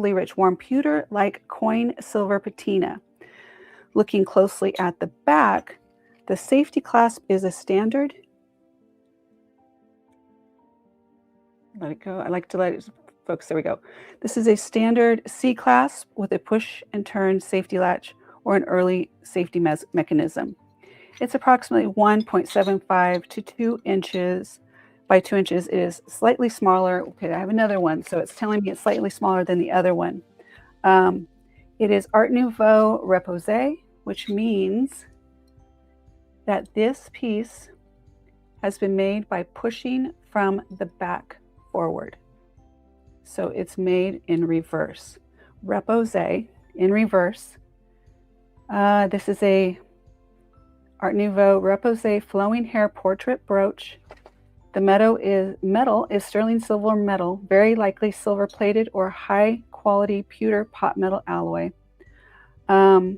rich, warm pewter like coin silver patina. Looking closely at the back, the safety clasp is a standard. Let it go. I like to let it focus. There we go. This is a standard C clasp with a push and turn safety latch or an early safety mechanism. It's approximately 1.75 to 2 inches by 2 inches. It is slightly smaller. Okay, I have another one. So it's telling me it's slightly smaller than the other one. It is Art Nouveau Reposé, which means that this piece has been made by pushing from the back forward. So it's made in reverse. Reposé in reverse. This is a Art Nouveau Reposé flowing hair portrait brooch. The metal is sterling silver metal, very likely silver plated or high quality pewter pot metal alloy. I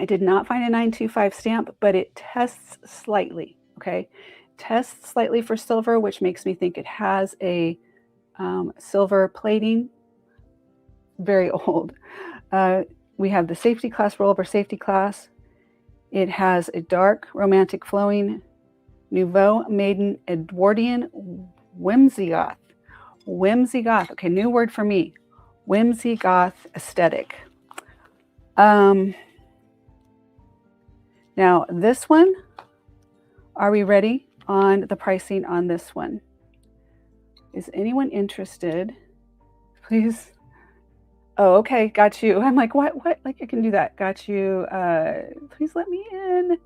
did not find a 925 stamp, but it tests slightly, okay? Tests slightly for silver, which makes me think it has a silver plating, very old. We have the safety class, rollover safety class. It has a dark, romantic flowing Nouveau Maiden Edwardian whimsy goth. Whimsy goth, okay, new word for me. Whimsy goth aesthetic. Now this one, are we ready on the pricing on this one? Is anyone interested? Please. Oh, okay, got you. I'm like, what? Like, I can do that. Got you. Please let me in.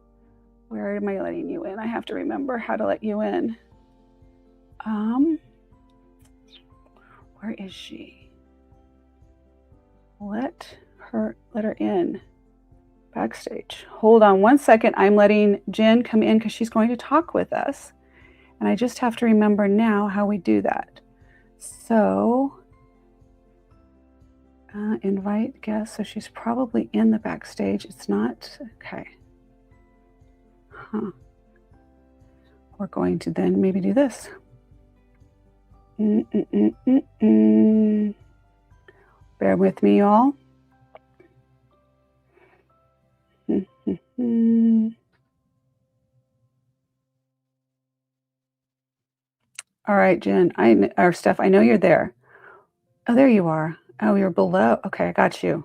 Where am I letting you in? I have to remember how to let you in. Where is she? Let her in. Backstage. Hold on one second. I'm letting Jen come in because she's going to talk with us. And I just have to remember now how we do that. So, invite guests. So she's probably in the backstage. It's not, okay. Huh. We're going to then maybe do this. Bear with me, y'all. All right, Jen, or Steph, I know you're there. Oh, there you are. Oh, you're below. Okay, I got you.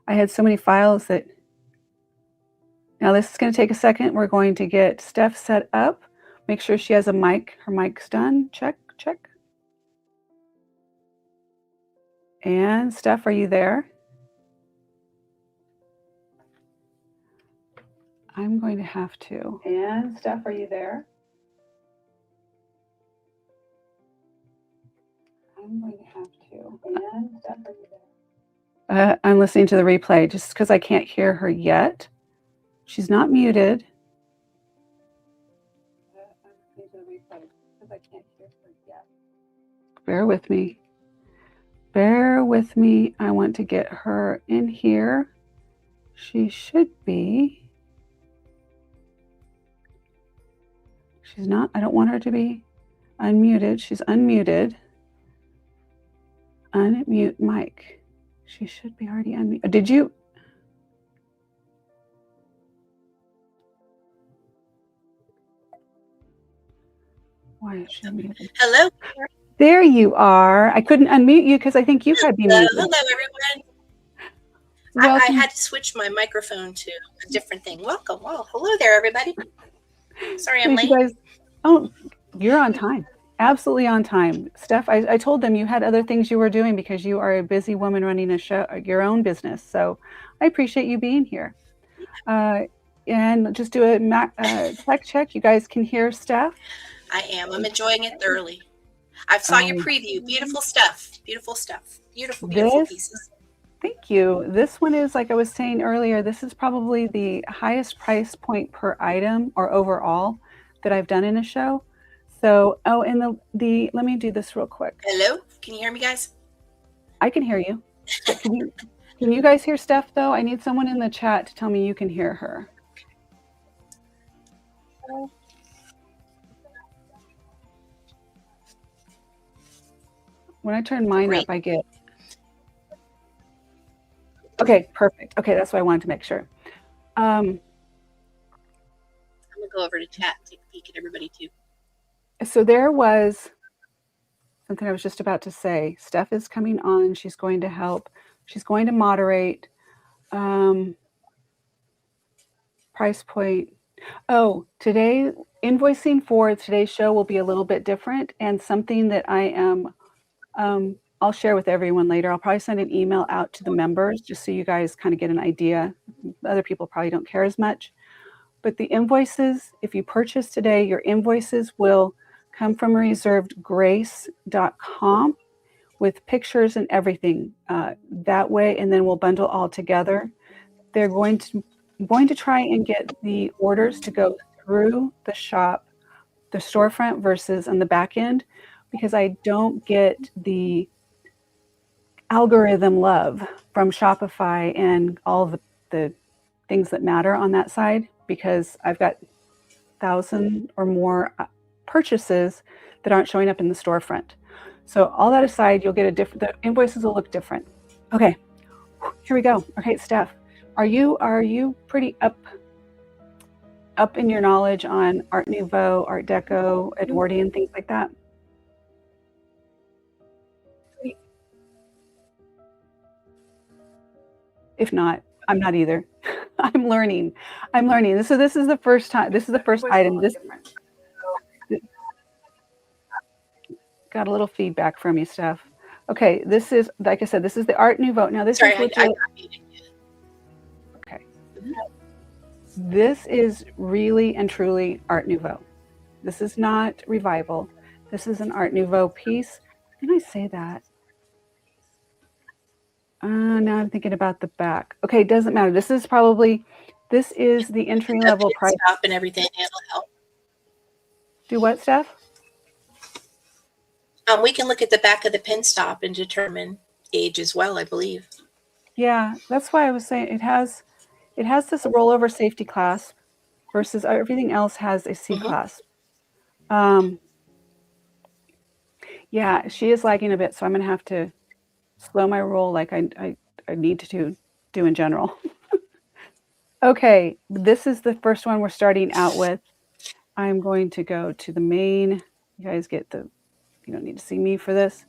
I had so many files that. Now this is going to take a second. We're going to get Steph set up. Make sure she has a mic. Her mic's done. Check, check. And Steph, are you there? I'm going to have to. And Steph, are you there? I'm going to have to. And Steph, are you there? I'm listening to the replay just because I can't hear her yet. She's not muted. I'm listening to the replay because I can't hear her yet. Bear with me. Bear with me. I want to get her in here. She should be. She's not. I don't want her to be unmuted. She's unmuted. Unmute mic. She should be already unmuted. Did you? Why is she muted? Hello. There you are. I couldn't unmute you because I think you had me muted. Hello, everyone. I had to switch my microphone to a different thing. Welcome. Well, hello there, everybody. Sorry I'm late. Guys, oh, you're on time. Absolutely on time. Steph, I told them you had other things you were doing because you are a busy woman running a show, your own business. So I appreciate you being here. And just do a tech check. You guys can hear Steph? I am. I'm enjoying it thoroughly. I saw your preview. Beautiful stuff. Beautiful stuff. Beautiful, beautiful pieces. Thank you. This one is, like I was saying earlier, this is probably the highest price point per item or overall that I've done in a show. So, oh, and let me do this real quick. Hello? Can you hear me, guys? I can hear you. Can you guys hear Steph, though? I need someone in the chat to tell me you can hear her. When I turn mine up, I get. Okay, perfect. Okay, that's what I wanted to make sure. I'm going to go over to chat and take a peek at everybody too. So there was something I was just about to say. Steph is coming on. She's going to help. She's going to moderate. Price point. Oh, today, invoicing for today's show will be a little bit different, and something that I am, I'll share with everyone later. I'll probably send an email out to the members just so you guys kind of get an idea. Other people probably don't care as much. But the invoices, if you purchase today, your invoices will come from reservedgrace.com with pictures and everything that way, and then we'll bundle all together. They're going to try and get the orders to go through the shop, the storefront versus on the back end, because I don't get the algorithm love from Shopify and all the things that matter on that side, because I've got 1,000 or more purchases that aren't showing up in the storefront. So all that aside, you'll get the invoices will look different. Okay, here we go. Okay, Steph, are you pretty up in your knowledge on Art Nouveau, Art Deco, Edwardian, things like that? If not, I'm not either. I'm learning. So this is the first time. This is the first item. This got a little feedback from you, Steph. Okay, this is, like I said, this is the Art Nouveau. Now this is legit. Okay. This is really and truly Art Nouveau. This is not revival. This is an Art Nouveau piece. Can I say that? Now I'm thinking about the back. Okay, it doesn't matter. This is the entry level price. Stop and everything. It'll help. Do what, Steph? We can look at the back of the pin stop and determine age as well, I believe. Yeah, that's why I was saying it has this rollover safety clasp versus everything else has a C clasp. Yeah, she is lagging a bit, so I'm going to have to slow my roll like I need to do in general. Okay, this is the first one we're starting out with. I'm going to go to the main. You guys you don't need to see me for this.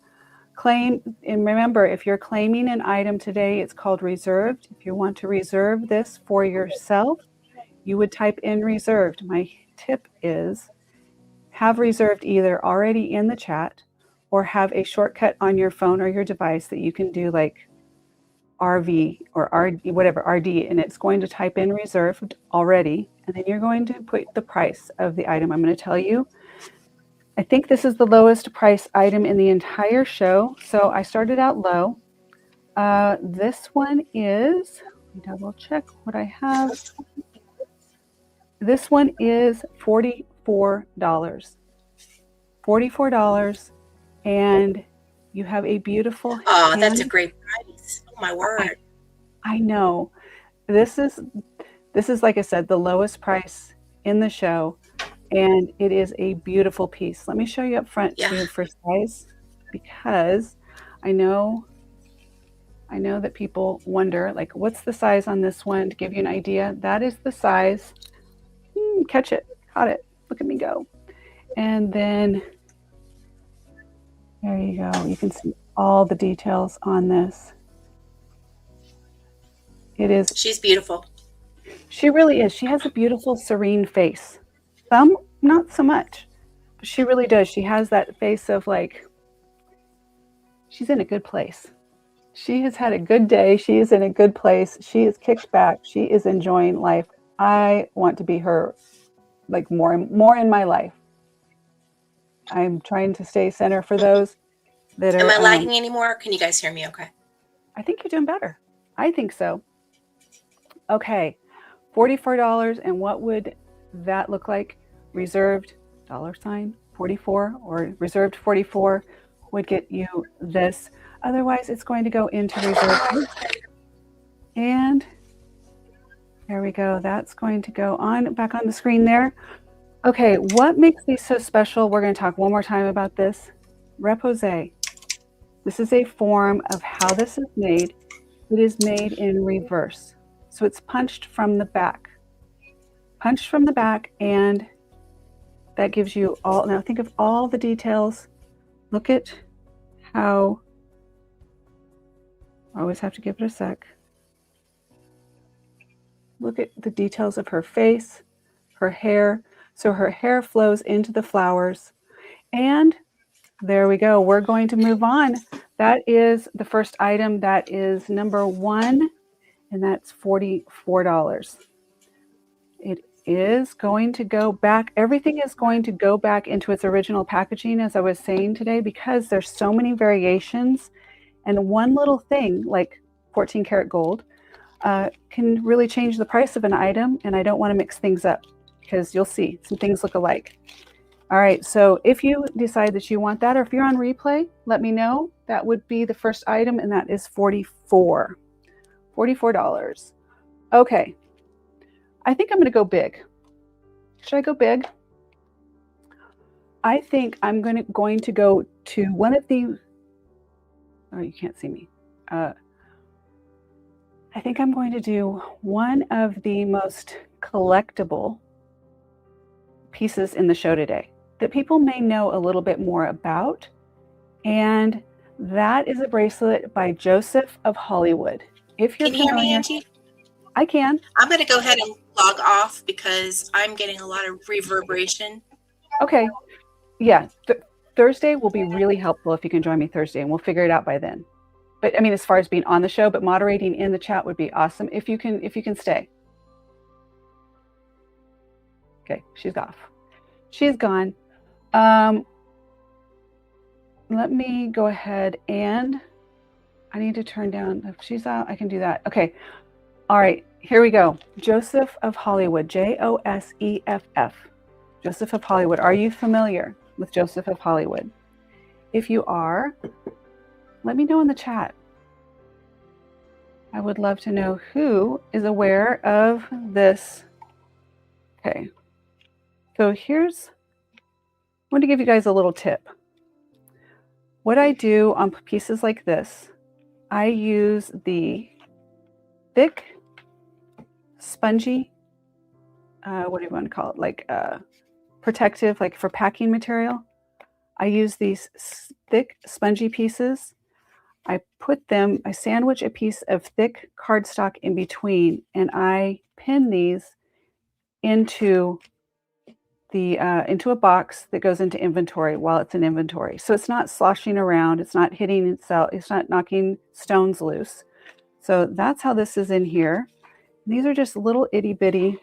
Claim, and remember, if you're claiming an item today, it's called reserved. If you want to reserve this for yourself, you would type in reserved. My tip is have reserved either already in the chat or have a shortcut on your phone or your device that you can do like RV or RD, whatever, RD, and it's going to type in reserved already, and then you're going to put the price of the item. I'm going to tell you, I think this is the lowest price item in the entire show, so I started out low. This one is, let me double check what I have. This one is $44. $44, and you have a beautiful. Oh, that's a great price. Oh my word. I know. This is like I said, the lowest price in the show, and it is a beautiful piece. Let me show you up front too for size, because I know that people wonder, like, what's the size on this one? To give you an idea, that is the size. Catch it, caught it. Look at me go. And then there you go. You can see all the details on this. It is. She's beautiful. She really is. She has a beautiful, serene face. Some, not so much. But she really does. She has that face of like, she's in a good place. She has had a good day. She is in a good place. She is kicked back. She is enjoying life. I want to be her, like, more in my life. I'm trying to stay center for those that are. Am I lagging anymore? Can you guys hear me okay? I think you're doing better. I think so. Okay, $44, and what would that look like? Reserved $44 or reserved 44 would get you this. Otherwise, it's going to go into reserved. And there we go. That's going to go on back on the screen there. Okay, what makes these so special? We're going to talk one more time about this. Repose. This is a form of how this is made. It is made in reverse. So it's punched from the back. Punched from the back, and that gives you all, now think of all the details. Look at how, I always have to give it a sec. Look at the details of her face, her hair. So her hair flows into the flowers. And there we go. We're going to move on. That is the first item. That is number 1, and that's $44. It is going to go back. Everything is going to go back into its original packaging, as I was saying today, because there's so many variations. And one little thing like 14 karat gold can really change the price of an item. And I don't want to mix things up, because you'll see some things look alike. All right, so if you decide that you want that, or if you're on replay, let me know. That would be the first item, and that is $44. Okay, I think I'm going to go big. Should I go big? I think I'm going to go to one of the, oh, you can't see me. I think I'm going to do one of the most collectible pieces in the show today that people may know a little bit more about. And that is a bracelet by Joseph of Hollywood. If you're Can you hear me, familiar, Angie? I can. I'm going to go ahead and log off because I'm getting a lot of reverberation. Okay. Yeah. Thursday will be really helpful if you can join me Thursday, and we'll figure it out by then. But I mean, as far as being on the show, but moderating in the chat would be awesome if you can stay. Okay, she's off. She's gone. Let me go ahead, and I need to turn down, if she's out, I can do that. Okay. All right, here we go. Joseph of Hollywood, Joseff. Joseph of Hollywood. Are you familiar with Joseph of Hollywood? If you are, let me know in the chat. I would love to know who is aware of this. Okay. So I'm going to give you guys a little tip. What I do on pieces like this, I use the thick, spongy, what do you want to call it? Like protective, like for packing material. I use these thick, spongy pieces. I sandwich a piece of thick cardstock in between, and I pin these into a box that goes into inventory while it's in inventory. So it's not sloshing around, it's not hitting itself, it's not knocking stones loose. So that's how this is in here. These are just little itty bitty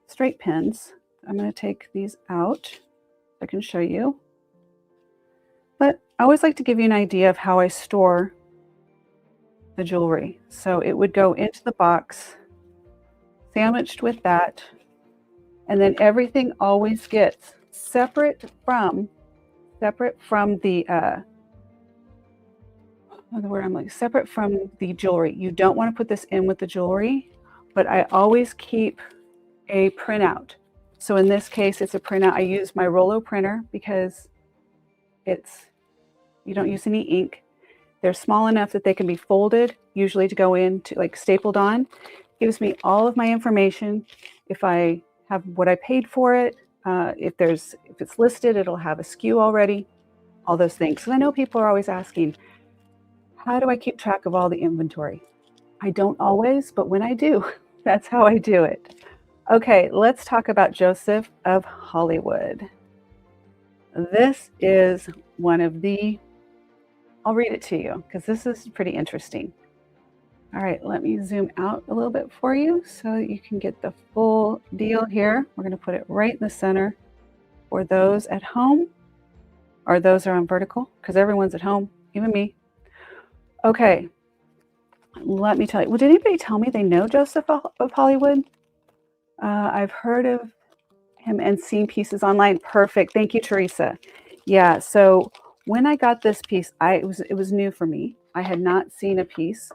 straight pins. I'm going to take these out. I can show you. But I always like to give you an idea of how I store the jewelry. So it would go into the box, sandwiched with that, and then everything always gets separate from the separate from the jewelry. You don't want to put this in with the jewelry, but I always keep a printout. So in this case, it's a printout. I use my Rollo printer because you don't use any ink. They're small enough that they can be folded, usually to go into like stapled on. Gives me all of my information. If I have what I paid for it, if it's listed, it'll have a SKU already, all those things. Because I know people are always asking, how do I keep track of all the inventory? I don't always, but when I do, that's how I do it. Okay, let's talk about Joseph of Hollywood. This is one of I'll read it to you because this is pretty interesting. All right, let me zoom out a little bit for you so you can get the full deal here. We're going to put it right in the center for those at home, or those are on vertical, because everyone's at home, even me. Okay, let me tell you. Well, did anybody tell me they know Joseph of Hollywood? I've heard of him and seen pieces online. Perfect. Thank you, Teresa. Yeah, so when I got this piece, it was new for me. I had not seen a piece.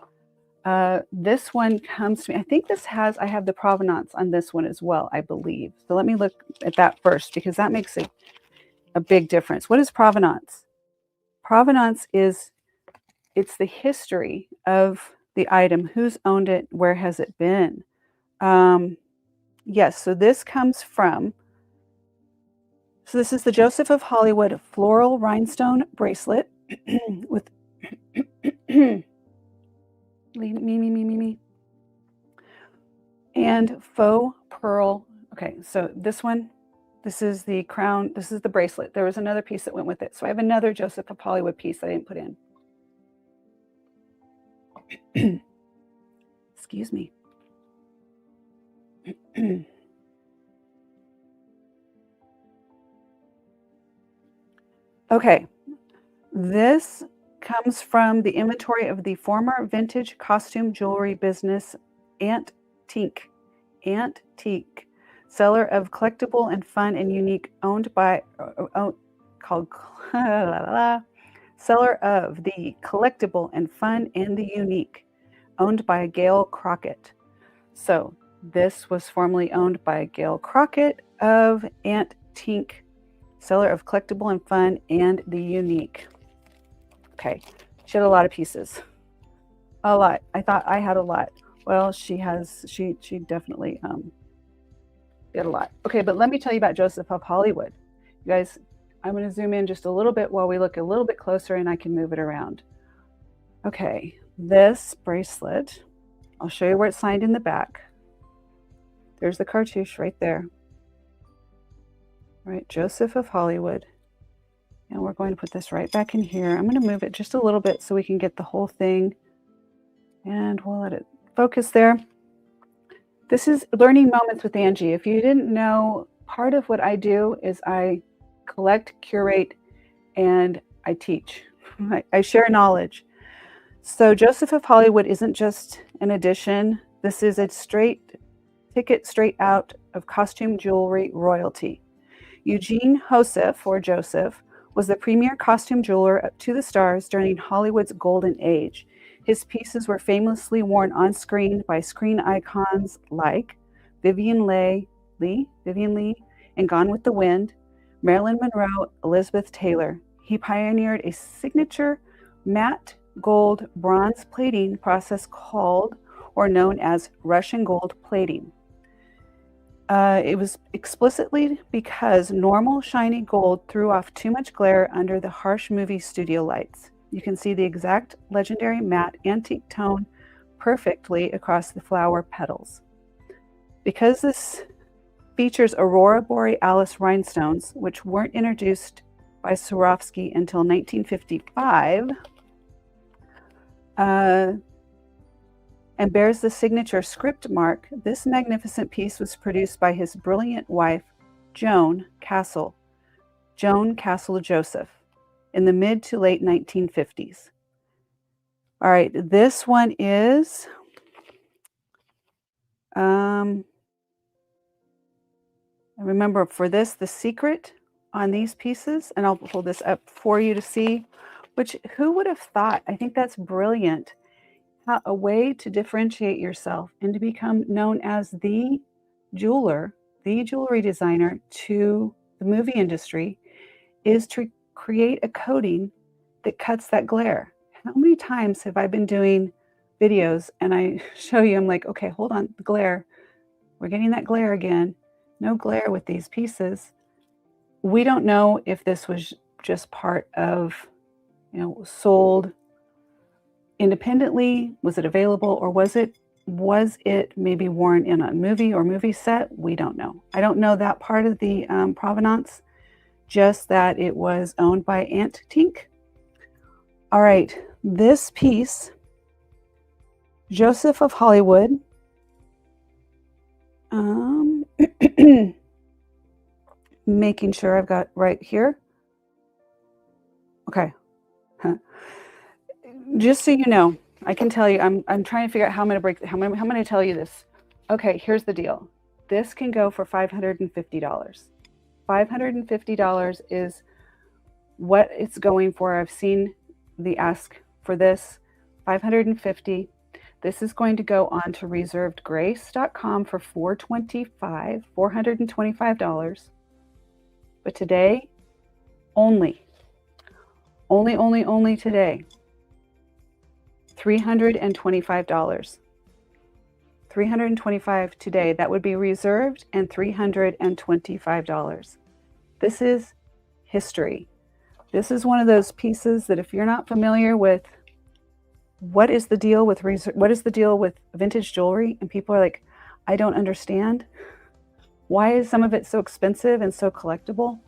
This one comes to me. I think I have the provenance on this one as well, I believe. So let me look at that first, because that makes a big difference. What is provenance? Provenance is it's the history of the item. Who's owned it? Where has it been? Yes, so this comes from, so this is the Joseph of Hollywood floral rhinestone bracelet with me, and faux pearl. Okay, so this one, this is the crown, this is the bracelet. There was another piece that went with it. So I have another Joseph of Hollywood piece that I didn't put in. Excuse me. Okay, this comes from the inventory of the former vintage costume jewelry business Antique, seller of collectible and fun and unique, owned by called seller of the collectible and fun and the unique, owned by Gail Crockett. So this was formerly owned by Gail Crockett of Antique, seller of collectible and fun and the unique. Okay, she had a lot of pieces. A lot. I thought I had a lot. Well, she definitely did a lot. Okay, but let me tell you about Joseph of Hollywood. You guys, I'm going to zoom in just a little bit while we look a little bit closer and I can move it around. Okay, this bracelet, I'll show you where it's signed in the back. There's the cartouche right there. Right, Joseph of Hollywood. And we're going to put this right back in here. I'm going to move it just a little bit so we can get the whole thing. And we'll let it focus there. This is Learning Moments with Angie. If you didn't know, part of what I do is I collect, curate, and I teach. I share knowledge. So Joseph of Hollywood isn't just an addition. This is a straight ticket straight out of costume jewelry royalty. Eugene Joseph, or Joseph, was the premier costume jeweler up to the stars during Hollywood's golden age. His pieces were famously worn on screen by screen icons like Vivian Leigh and Gone with the Wind, Marilyn Monroe, Elizabeth Taylor. He pioneered a signature matte gold bronze plating process called or known as Russian gold plating. It was explicitly because normal shiny gold threw off too much glare under the harsh movie studio lights. You can see the exact legendary matte antique tone perfectly across the flower petals. Because this features Aurora Borealis rhinestones, which weren't introduced by Swarovski until 1955, and bears the signature script mark, this magnificent piece was produced by his brilliant wife, Joan Castle Joseph, in the mid to late 1950s. All right, this one is, remember for this, the secret on these pieces, and I'll hold this up for you to see, which who would have thought? I think that's brilliant. A way to differentiate yourself and to become known as the jeweler, the jewelry designer to the movie industry is to create a coating that cuts that glare. How many times have I been doing videos and I show you, I'm like, okay, hold on, the glare. We're getting that glare again. No glare with these pieces. We don't know if this was just part of, sold independently. Was it available, or was it maybe worn in a movie or movie set? We don't know. I don't know that part of the provenance, just that it was owned by Antique. All right, this piece, Joseph of Hollywood, making sure I've got right here. Okay. Just so you know, I can tell you, I'm trying to figure out how I'm going to tell you this. Okay, here's the deal. This can go for $550. $550 is what it's going for. I've seen the ask for this, $550. This is going to go on to reservedgrace.com for $425. But today, only today, $325. $325 today. That would be reserved, and $325. This is history. This is one of those pieces that if you're not familiar with what is the deal with vintage jewelry, and people are like, I don't understand. Why is some of it so expensive and so collectible?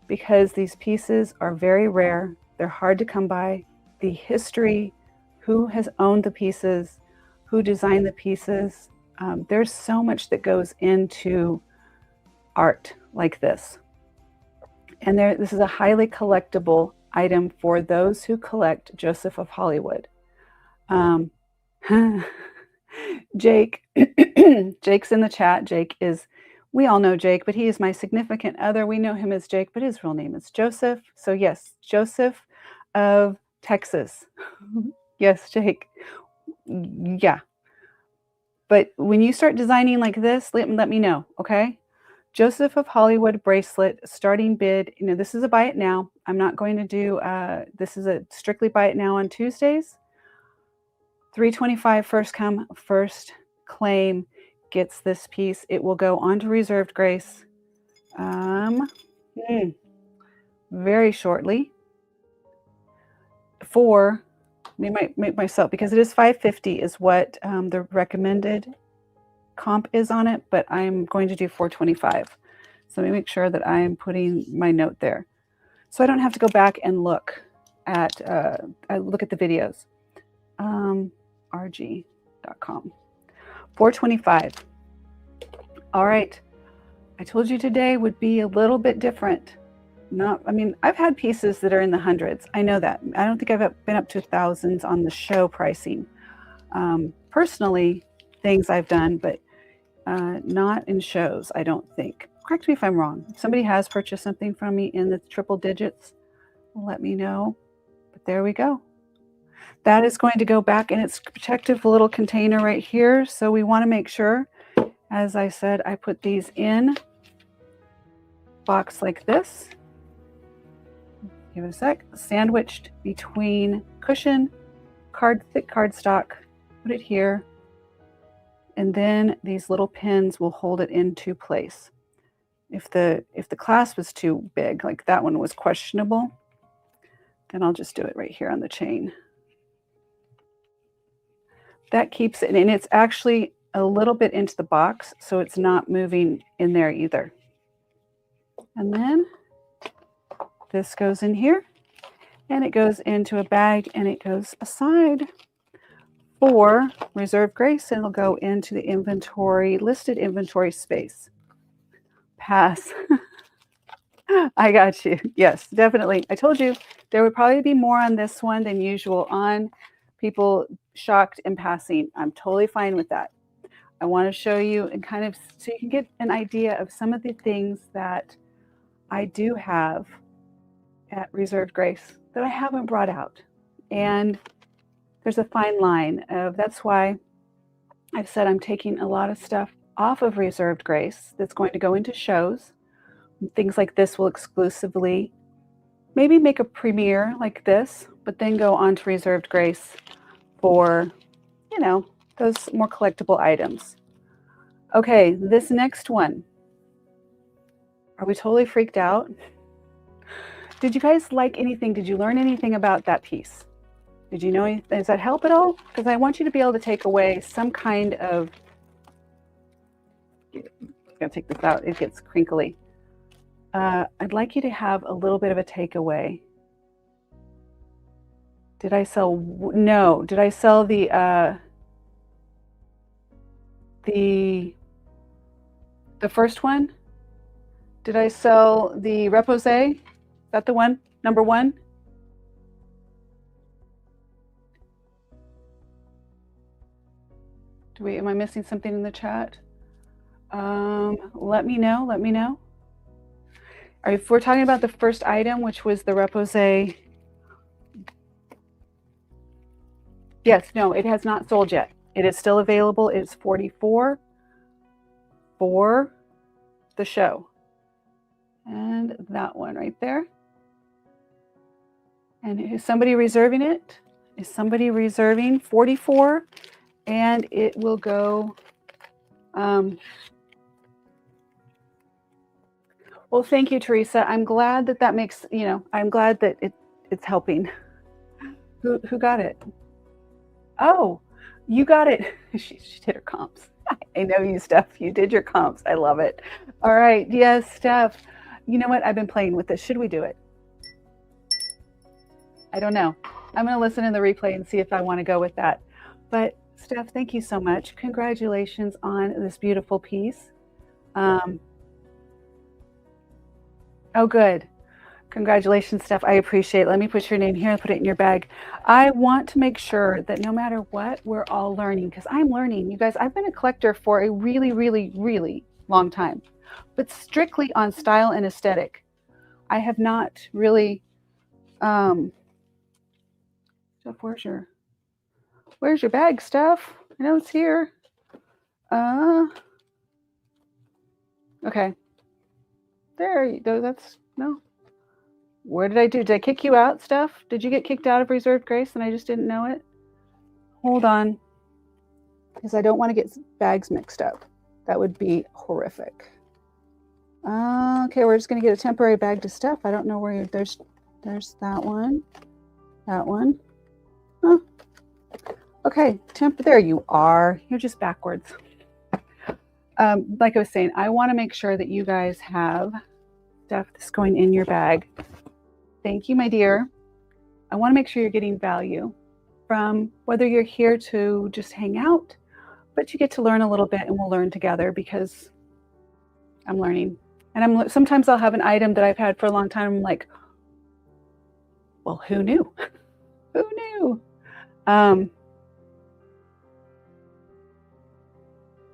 Because these pieces are very rare. They're hard to come by. The history, who has owned the pieces, who designed the pieces. There's so much that goes into art like this. And this is a highly collectible item for those who collect Joseph of Hollywood. Jake, Jake's in the chat. Jake is, we all know Jake, but he is my significant other. We know him as Jake, but his real name is Joseph. So yes, Joseph of Texas. Yes, Jake. Yeah. But when you start designing like this, let me know, okay? Joseph of Hollywood bracelet, starting bid. You know, this is a buy it now. I'm not going to do, this is a strictly buy it now on Tuesdays. $325 first come, first claim gets this piece. It will go on to reserved grace very shortly. They might make myself, because it is $550 is what the recommended comp is on it, but I'm going to do $425. So let me make sure that I am putting my note there, so I don't have to go back and look at the videos. RG.com. $425. All right. I told you today would be a little bit different. I've had pieces that are in the hundreds. I know that. I don't think I've been up to thousands on the show pricing. Personally, things I've done, but not in shows, I don't think. Correct me if I'm wrong. If somebody has purchased something from me in the triple digits, let me know. But there we go. That is going to go back in its protective little container right here. So we want to make sure, as I said, I put these in box like this. Give it a sec. Sandwiched between cushion, thick cardstock. Put it here. And then these little pins will hold it into place. If the clasp was too big, like that one was questionable, then I'll just do it right here on the chain. That keeps it, and it's actually a little bit into the box, so it's not moving in there either. And then this goes in here, and it goes into a bag, and it goes aside for reserve grace, and it'll go into the inventory, listed inventory space. Pass. I got you. Yes, definitely. I told you there would probably be more on this one than usual on people shocked and passing. I'm totally fine with that. I want to show you and kind of so you can get an idea of some of the things that I do have at reserved grace that I haven't brought out. And there's a fine line of, that's why I've said I'm taking a lot of stuff off of reserved grace that's going to go into shows. Things like this will exclusively maybe make a premiere like this, but then go on to reserved grace for, you know, those more collectible items. Okay, this next one. Are we totally freaked out? Did you guys like anything? Did you learn anything about that piece? Did you know anything? Does that help at all? Because I want you to be able to take away some kind of, I'm gonna take this out, it gets crinkly. I'd like you to have a little bit of a takeaway. Did I sell, no, did I sell the first one? Did I sell the repose? Is that the one, number one? Am I missing something in the chat? Let me know, let me know. If we're talking about the first item, which was the repose, yes, no, it has not sold yet. It is still available. It's $44 for the show. And that one right there. And is somebody reserving it? Is somebody reserving 44? And it will go, well, thank you, Teresa. I'm glad that makes, I'm glad that it's helping. Who got it? Oh, you got it. She did her comps. I know you, Steph. You did your comps. I love it. All right. Yes, Steph. You know what? I've been playing with this. Should we do it? I don't know. I'm going to listen in the replay and see if I want to go with that. But Steph, thank you so much. Congratulations on this beautiful piece. Oh, good. Congratulations, Steph. I appreciate it. Let me put your name here and put it in your bag. I want to make sure that no matter what, we're all learning, because I'm learning. You guys, I've been a collector for a really, really, really long time, but strictly on style and aesthetic. I have not really, Steph, where's your bag, Steph? I know it's here. Okay. There you go. No. Where did I do? Did I kick you out, Steph? Did you get kicked out of Reserved Grace and I just didn't know it? Hold on, because I don't want to get bags mixed up. That would be horrific. Okay, we're just going to get a temporary bag to Steph. I don't know where there's that one. That one. Huh. Okay, there you are. You're just backwards. Like I was saying, I want to make sure that you guys have stuff that's going in your bag. Thank you, my dear. I want to make sure you're getting value from whether you're here to just hang out, but you get to learn a little bit, and we'll learn together, because I'm learning. And sometimes I'll have an item that I've had for a long time. I'm like, well, who knew? Who knew?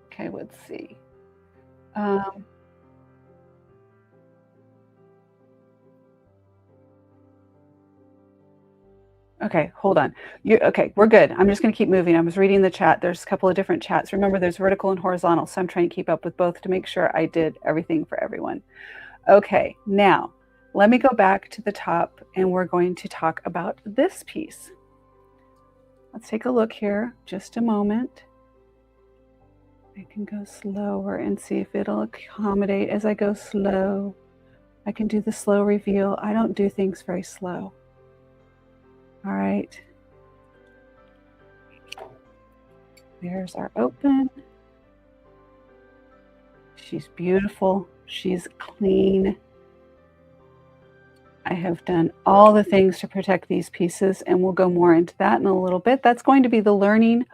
Okay, let's see. Okay, hold on. Okay, we're good. I'm just going to keep moving. I was reading the chat. There's a couple of different chats. Remember, there's vertical and horizontal, so I'm trying to keep up with both to make sure I did everything for everyone. Okay, now let me go back to the top, and we're going to talk about this piece. Let's take a look here. Just a moment. I can go slower and see if it'll accommodate as I go slow. I can do the slow reveal. I don't do things very slow. All right. There's our open. She's beautiful. She's clean. I have done all the things to protect these pieces, and we'll go more into that in a little bit. That's going to be the learning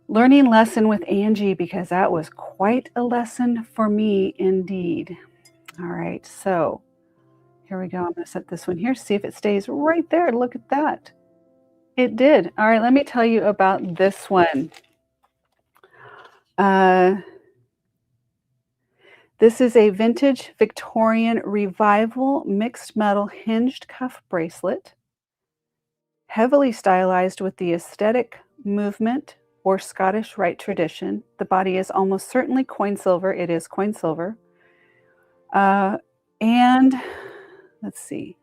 lesson with Angie, because that was quite a lesson for me indeed. All right, so here we go. I'm going to set this one here, see if it stays right there. Look at that. It did. All right, let me tell you about this one. This is a vintage Victorian revival mixed metal hinged cuff bracelet, heavily stylized with the aesthetic movement or Scottish Rite tradition. The body is almost certainly coin silver. It is coin silver. And let's see.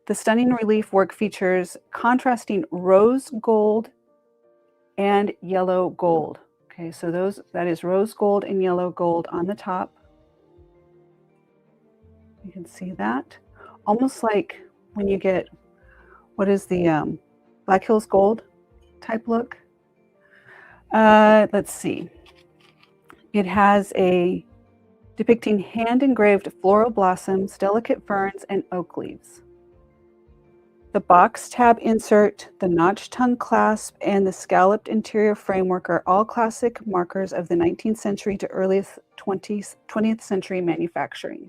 The stunning relief work features contrasting rose gold and yellow gold. Okay, so that is rose gold and yellow gold on the top. You can see that. Almost like when you get, what is the Black Hills Gold type look. Let's see. It has a depicting hand-engraved floral blossoms, delicate ferns, and oak leaves. The box tab insert, the notched tongue clasp, and the scalloped interior framework are all classic markers of the 19th century to earliest 20th century manufacturing.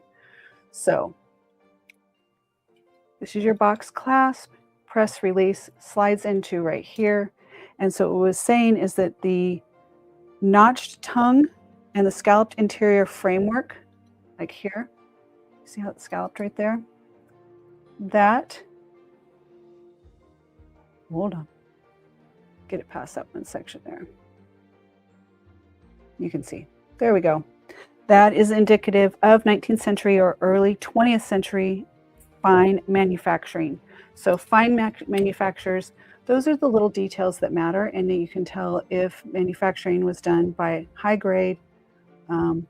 So this is your box clasp, press release, slides into right here. And so what it was saying is that the notched tongue and the scalloped interior framework, like here, see how it's scalloped right there? Hold on, get it past that one section there. You can see, there we go. That is indicative of 19th century or early 20th century fine manufacturing. So fine manufacturers, those are the little details that matter, and you can tell if manufacturing was done by high grade,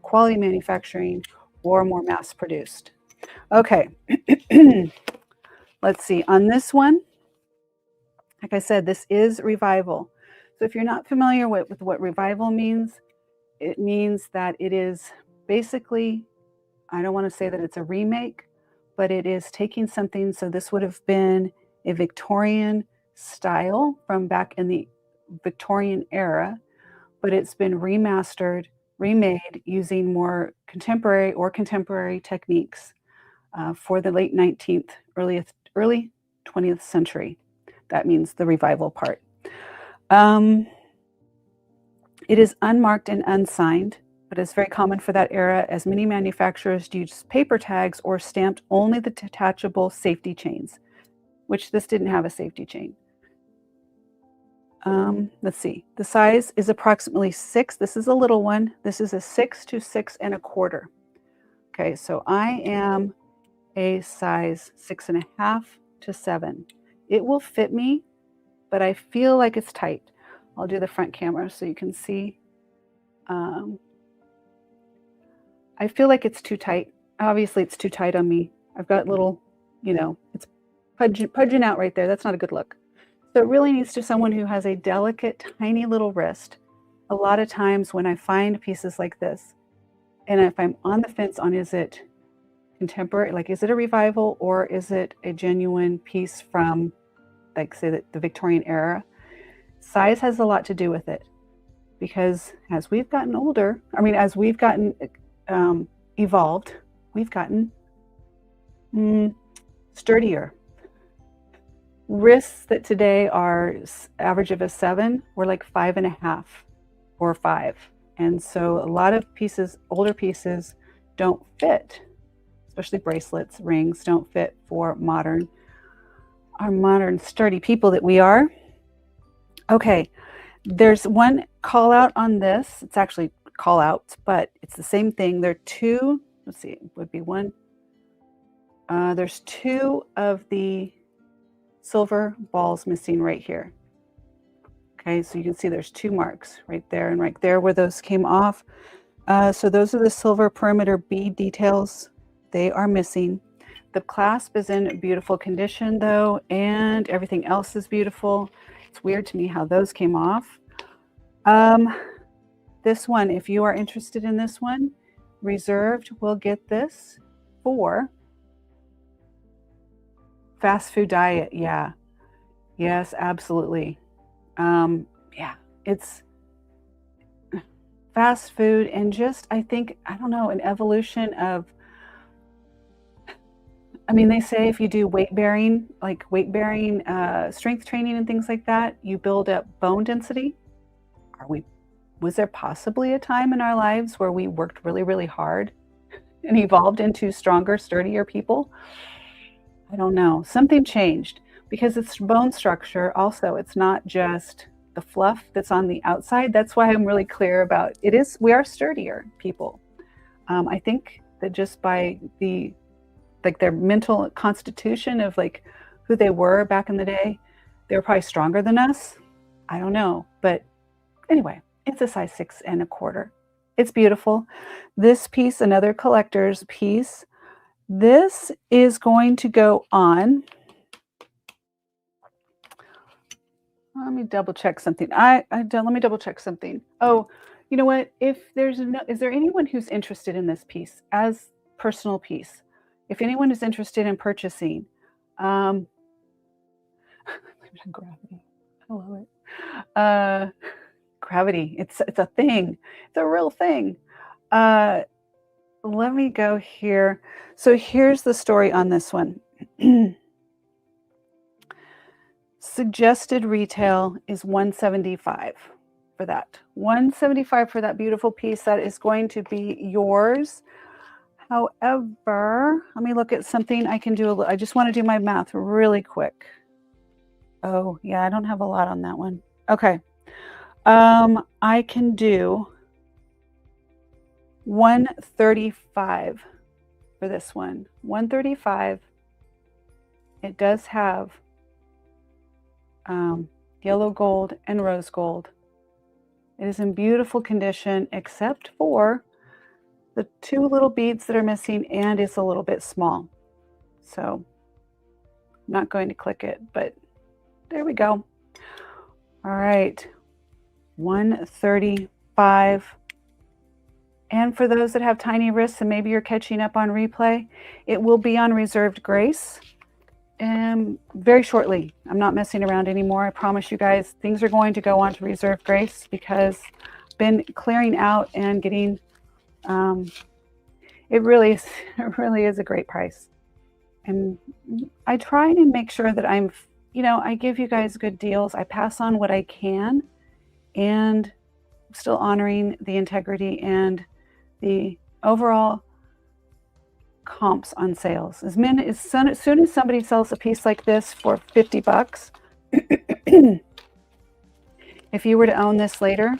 quality manufacturing, or more mass produced. Okay, let's see. On this one, like I said, this is revival. So if you're not familiar with what revival means, it means that it is basically, I don't want to say that it's a remake, but it is taking something. So this would have been a Victorian style from back in the Victorian era, but it's been remastered, remade using more contemporary techniques for the late 19th, early 20th century. That means the revival part. It is unmarked and unsigned, but it's very common for that era as many manufacturers use paper tags or stamped only the detachable safety chains, which this didn't have a safety chain. Let's see, the size is approximately 6. This is a little one. This is a 6 to 6 1/4. Okay, so I am a size 6.5 to 7. It will fit me, but I feel like it's tight. I'll do the front camera so you can see. I feel like it's too tight. Obviously, it's too tight on me. I've got little, it's pudging out right there. That's not a good look. So it really needs to someone who has a delicate, tiny little wrist. A lot of times when I find pieces like this, and if I'm on the fence on is it contemporary, like is it a revival or is it a genuine piece from, like say the Victorian era, size has a lot to do with it. Because as we've gotten older, as we've gotten evolved, we've gotten sturdier. Wrists that today are average of a 7 were like 5.5 or 5. And so a lot of pieces, older pieces, don't fit, especially bracelets, rings, don't fit for our modern sturdy people that we are. Okay, there's one call out on this. It's actually call outs, but it's the same thing. There are two, let's see, it would be one. There's 2 of the silver balls missing right here. Okay, so you can see there's 2 marks right there and right there where those came off. So those are the silver perimeter bead details. They are missing. The clasp is in beautiful condition though, and everything else is beautiful. It's weird to me how those came off. This one, if you are interested in this one, reserved will get this for fast food diet. Yeah. Yes, absolutely. Yeah, it's fast food and just, I think, I don't know, an evolution of, they say if you do weight bearing, strength training and things like that, you build up bone density. Was there possibly a time in our lives where we worked really, really hard and evolved into stronger, sturdier people? I don't know. Something changed because it's bone structure. Also, it's not just the fluff that's on the outside. That's why I'm really clear about we are sturdier people. I think that just by their mental constitution of who they were back in the day, they were probably stronger than us. I don't know. But anyway, it's a size 6 1/4. It's beautiful. This piece, another collector's piece, this is going to go on. Let me double check something. Let me double check something. Oh, you know what? Is there anyone who's interested in this piece as personal piece? If anyone is interested in purchasing, gravity. I love it. Gravity. It's a thing. It's a real thing. Let me go here. So here's the story on this one. Suggested retail is $175 for that. $175 for that beautiful piece. That is going to be yours. However, let me look at something I can do. I just want to do my math really quick. Oh, yeah, I don't have a lot on that one. Okay. I can do $135 for this one. $135 it does have yellow gold and rose gold. It is in beautiful condition, except for the 2 little beads that are missing, and it's a little bit small. So I'm not going to click it, but there we go. All right, 135. And for those that have tiny wrists and maybe you're catching up on replay, it will be on reserved grace very shortly. I'm not messing around anymore. I promise you guys, things are going to go on to reserved grace because I've been clearing out and getting, it really is a great price. And I try and make sure that I'm, I give you guys good deals. I pass on what I can and still honoring the integrity and the overall comps on sales. As soon as somebody sells a piece like this for $50, if you were to own this later,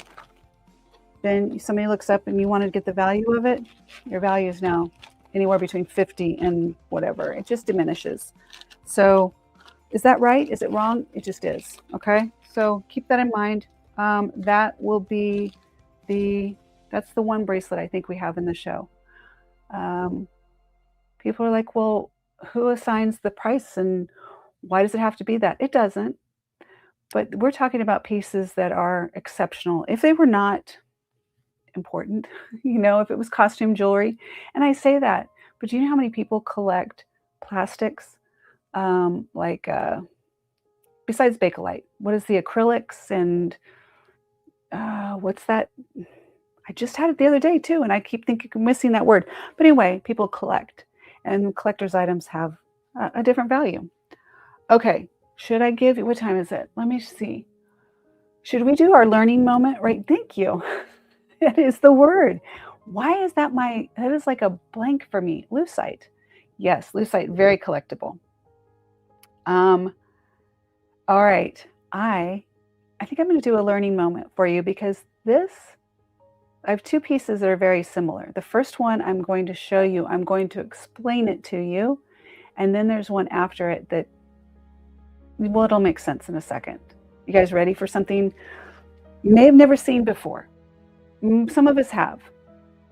then somebody looks up and you want to get the value of it, your value is now anywhere between 50 and whatever. It just diminishes. So is that right? Is it wrong? It just is. Okay. So keep that in mind. That will be that's the one bracelet I think we have in the show. People are like, well, who assigns the price and why does it have to be that? It doesn't. But we're talking about pieces that are exceptional. If they were not important, if it was costume jewelry, and I say that, but do you know how many people collect plastics? Besides Bakelite, what is the acrylics and what's that? I just had it the other day too, and I keep thinking missing that word. But anyway, people collect, and collector's items have a different value. Okay, should I give you, what time is it? Let me see. Should we do our learning moment? Right, thank you. That is the word. Why is that that is like a blank for me. Lucite. Yes, lucite, very collectible. All right, I think I'm going to do a learning moment for you because I have 2 pieces that are very similar. The first one I'm going to show you, I'm going to explain it to you. And then there's one after it that, well, it'll make sense in a second. You guys ready for something you may have never seen before? Some of us have.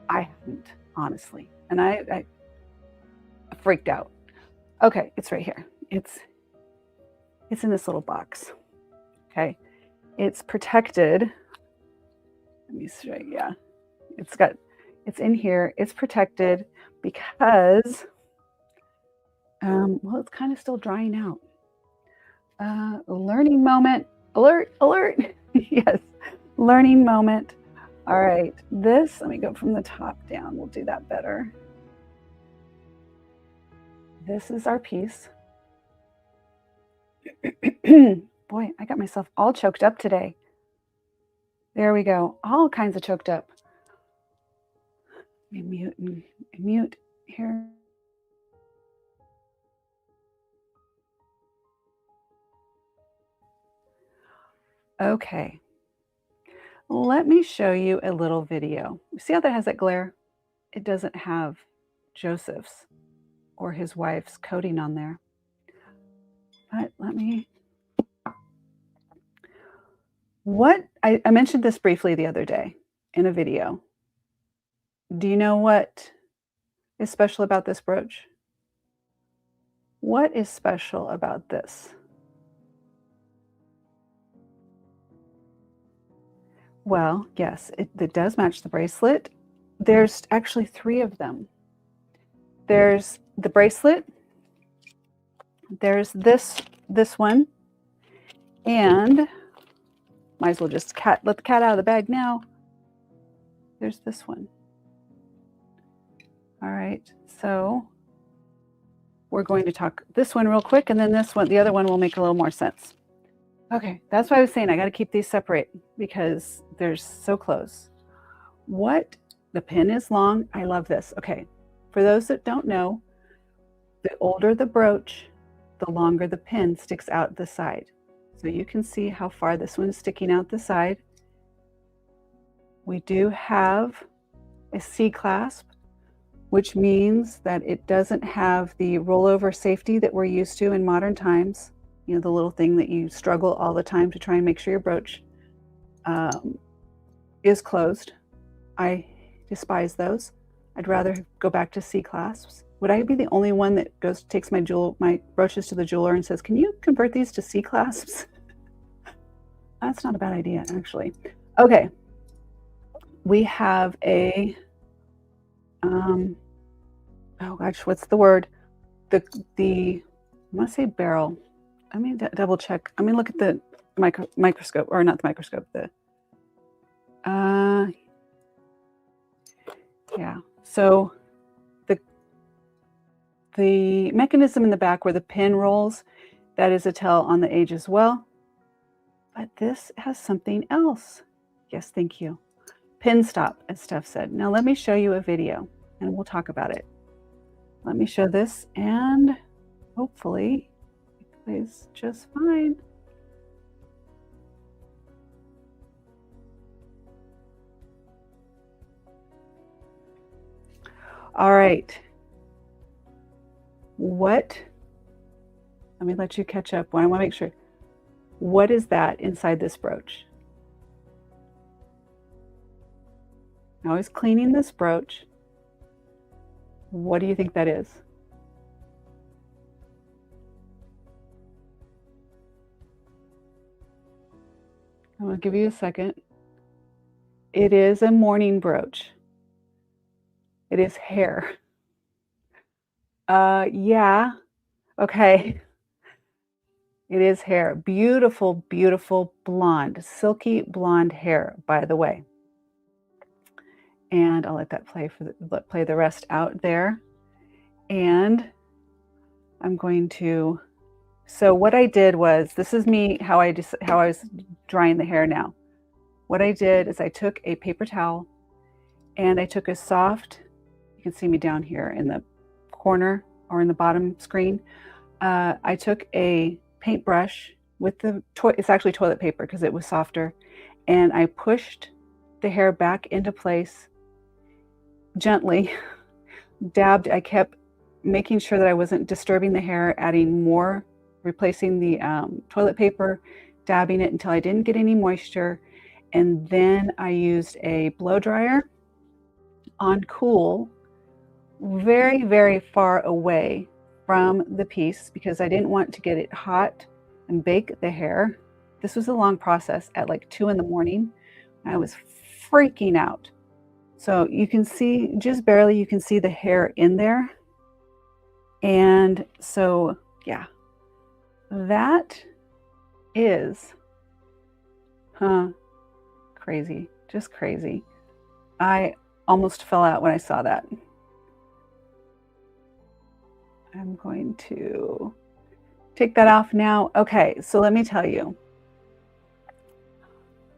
I haven't, honestly. And I freaked out. Okay, it's right here. It's in this little box. Okay. It's protected. Let me see. Yeah. It's in here. It's protected because, well, it's kind of still drying out. Learning moment. Alert. Yes. Learning moment. All right. Let me go from the top down. We'll do that better. This is our piece. Boy, I got myself all choked up today. There we go. All kinds of choked up. Let me mute here. Okay. Let me show you a little video. See how that has that glare? It doesn't have Joseph's or his wife's coating on there. But I mentioned this briefly the other day in a video. Do you know what is special about this brooch? What is special about this? Well, yes, it does match the bracelet. There's actually 3 of them. There's the bracelet, there's this one, and might as well just let the cat out of the bag now. There's this one. All right, so we're going to talk this one real quick, and then this one, the other one will make a little more sense. Okay, that's why I was saying I got to keep these separate because they're so close. The pin is long. I love this. Okay, for those that don't know, the older the brooch, the longer the pin sticks out the side. So you can see how far this one's sticking out the side. We do have a C clasp which means that it doesn't have the rollover safety that we're used to in modern times. You know, the little thing that you struggle all the time to try and make sure your brooch is closed. I despise those. I'd rather go back to C clasps. Would I be the only one that takes my brooches to the jeweler and says, "Can you convert these to C clasps?" That's not a bad idea, actually. Okay, we have a oh gosh, what's the word? I want to say barrel. I mean, double check. I mean, look at the microscope, or not the microscope. Yeah. So the mechanism in the back where the pin rolls, that is a tell on the age as well. But this has something else. Yes, thank you. Pin stop, as Steph said. Now let me show you a video and we'll talk about it. Let me show this and hopefully it plays just fine. All right. Let me let you catch up. I want to make sure. What is that inside this brooch? I was cleaning this brooch. What do you think that is? I'm going to give you a second. It is a mourning brooch. It is hair. Yeah. Okay. It is hair. Beautiful, beautiful blonde, silky blonde hair, by the way. And I'll let that play the rest out there. And I'm going to, so what I did was, this is me, how I was drying the hair now. What I did is I took a paper towel and I took a soft, you can see me down here in the corner or in the bottom screen. I took a paintbrush with it's actually toilet paper because it was softer, and I pushed the hair back into place gently, dabbed. I kept making sure that I wasn't disturbing the hair, adding more, replacing the toilet paper, dabbing it until I didn't get any moisture. And then I used a blow dryer on cool, very, very far away from the piece because I didn't want to get it hot and bake the hair. This was a long process at like 2 in the morning. I was freaking out. So you can see, just barely, you can see the hair in there. And so, yeah, that is, crazy, just crazy. I almost fell out when I saw that. I'm going to take that off now. Okay, so let me tell you.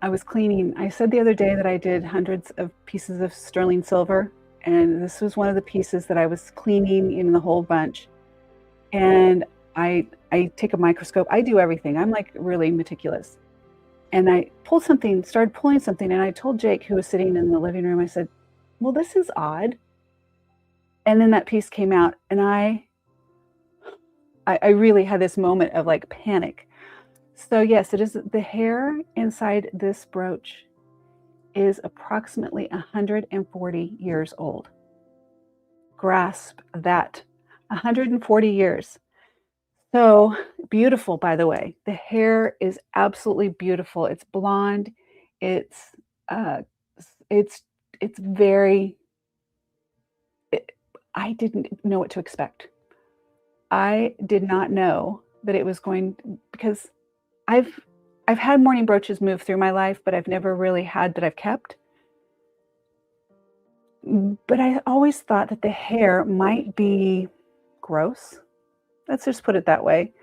I was cleaning. I said the other day that I did hundreds of pieces of sterling silver, and this was one of the pieces that I was cleaning in the whole bunch. And I take a microscope. I do everything. I'm like really meticulous. And I started pulling something, and I told Jake, who was sitting in the living room, I said, well, this is odd. And then that piece came out, and I really had this moment of like panic. So yes, it is. The hair inside this brooch is approximately 140 years old. Grasp that, 140 years. So beautiful, by the way. The hair is absolutely beautiful. It's blonde. It's very. I didn't know what to expect. I did not know that it was going, because I've had mourning brooches move through my life, but I've never really had that I've kept. But I always thought that the hair might be gross. Let's just put it that way.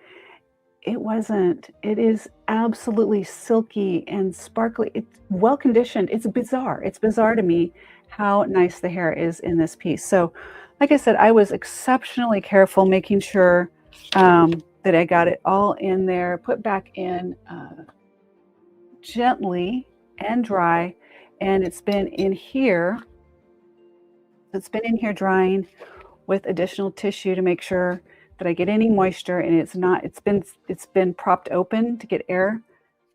It wasn't. It is absolutely silky and sparkly. It's well conditioned. It's bizarre. It's bizarre to me how nice the hair is in this piece. So, like I said, I was exceptionally careful, making sure that I got it all in there, put back in gently and dry. And it's been in here It's been in here drying with additional tissue to make sure that I get any moisture, and it's been propped open to get air,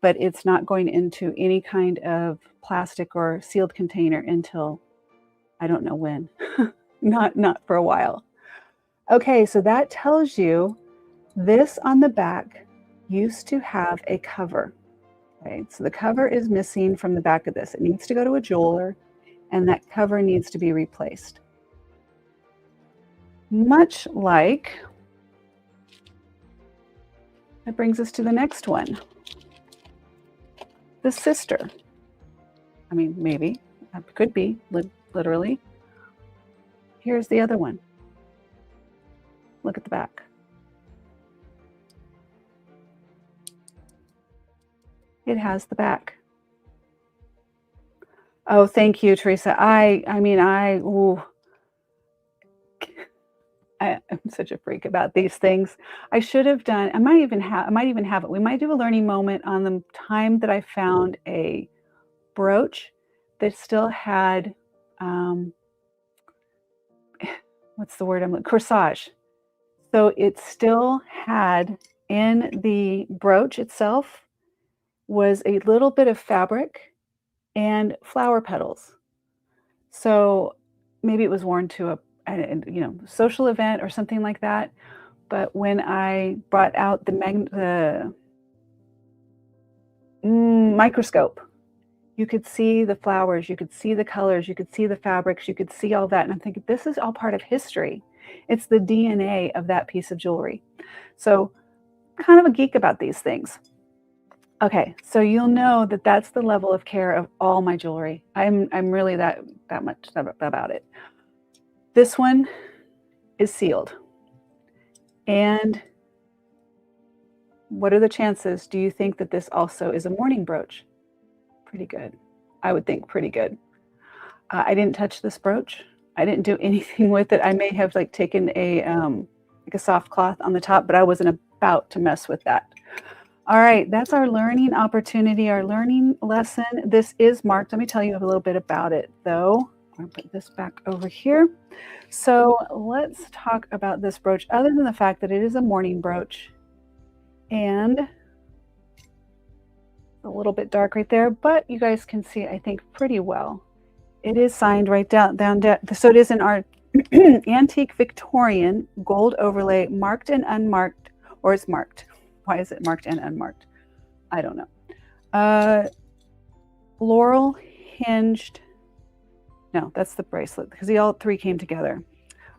but it's not going into any kind of plastic or sealed container until I don't know when. not for a while. Okay, so that tells you this on the back used to have a cover. Okay, so the cover is missing from the back of this. It needs to go to a jeweler, and that cover needs to be replaced. Much like, that brings us to the next one. The sister. I mean, maybe, that could be, literally. Here's the other one. Look at the back. It has the back. Oh, thank you, Teresa. I'm such a freak about these things. I should have done, I might even have it. We might do a learning moment on the time that I found a brooch that still had, what's the word I'm looking, corsage. So it still had in the brooch itself was a little bit of fabric and flower petals. So maybe it was worn to a social event or something like that. But when I brought out the microscope, you could see the flowers, you could see the colors, you could see the fabrics, you could see all that. And I'm thinking, this is all part of history. It's the DNA of that piece of jewelry. So kind of a geek about these things. Okay, so you'll know that that's the level of care of all my jewelry. I'm really that much about it. This one is sealed. And what are the chances? Do you think that this also is a mourning brooch? Pretty good. I would think pretty good. I didn't touch this brooch. I didn't do anything with it. I may have taken a soft cloth on the top, but I wasn't about to mess with that. All right, that's our learning opportunity, our learning lesson. This is marked. Let me tell you a little bit about it, though. I'll put this back over here. So let's talk about this brooch, other than the fact that it is a mourning brooch. And a little bit dark right there, but you guys can see, I think, pretty well. It is signed right down. So it is an antique Victorian gold overlay, marked and unmarked, or it's marked. Why is it marked and unmarked? I don't know. Floral hinged. No, that's the bracelet, because all three came together.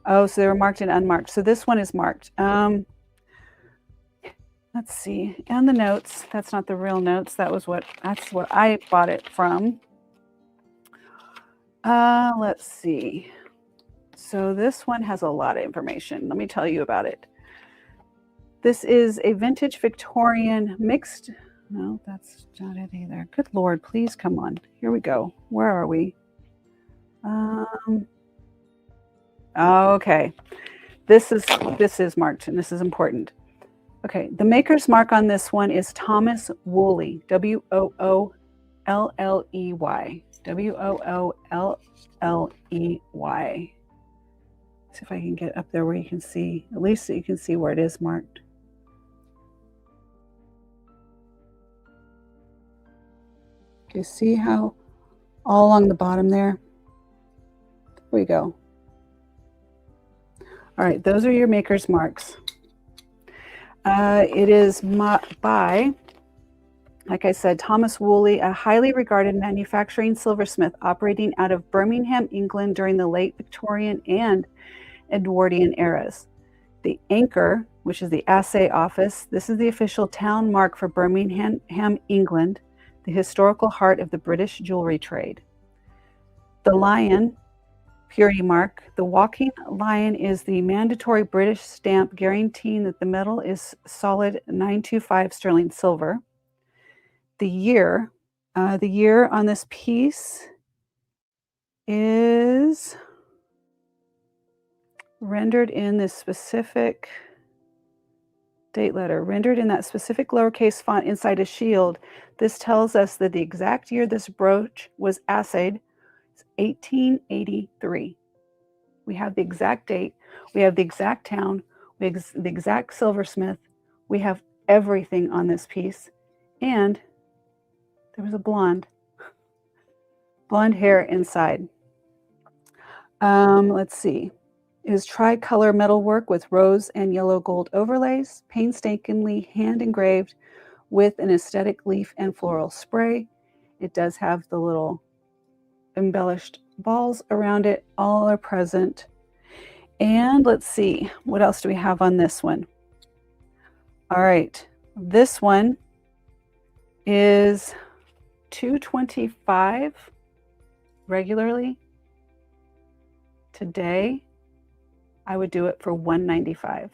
Oh, so they were marked and unmarked. So this one is marked. Let's see. And the notes. That's not the real notes. That's what I bought it from. Let's see. So this one has a lot of information. Let me tell you about it. This is a vintage Victorian mixed. No, that's not it either. Good Lord, please come on. Here we go. Where are we? Okay. This is marked, and this is important. Okay, the maker's mark on this one is Thomas Woolley. Woolley. Woolley. See if I can get up there where you can see, at least so you can see where it is marked. Okay, see how all along the bottom there? There we go. All right, those are your maker's marks. It is by, like I said, Thomas Woolley, a highly regarded manufacturing silversmith operating out of Birmingham, England during the late Victorian and Edwardian eras. The anchor, which is the assay office, this is the official town mark for Birmingham, England, the historical heart of the British jewelry trade. The lion, purity mark. The walking lion is the mandatory British stamp guaranteeing that the metal is solid 925 sterling silver. The year on this piece is rendered in this specific date letter, rendered in that specific lowercase font inside a shield. This tells us that the exact year this brooch was assayed is 1883. We have the exact date. We have the exact town. We have the exact silversmith. We have everything on this piece. And there was a blonde hair inside. Let's see. It is tricolor metalwork with rose and yellow gold overlays, painstakingly hand engraved with an aesthetic leaf and floral spray. It does have the little embellished balls around it. All are present. And let's see, what else do we have on this one? All right, this one is $225 regularly. Today, I would do it for $195.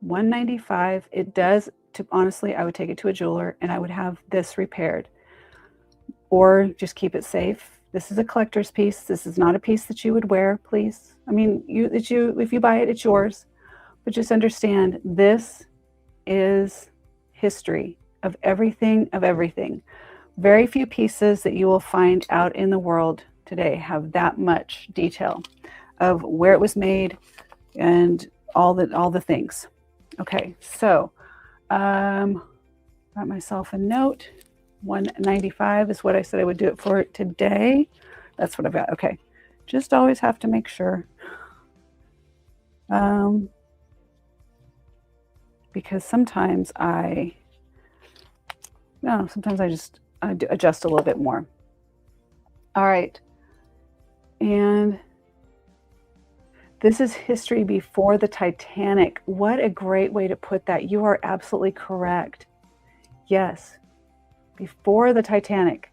$195. It does, honestly, I would take it to a jeweler and I would have this repaired. Or just keep it safe. This is a collector's piece. This is not a piece that you would wear, please. I mean, if you buy it, it's yours. But just understand, this is history of everything, of everything. Very few pieces that you will find out in the world today have that much detail of where it was made and all the things. Okay, so got myself a note. $195 is what I said I would do it for today. That's what I've got. Okay, just always have to make sure. Because sometimes I just adjust a little bit more. All right, and this is history before the Titanic. What a great way to put that. You are absolutely correct. Yes, before the Titanic.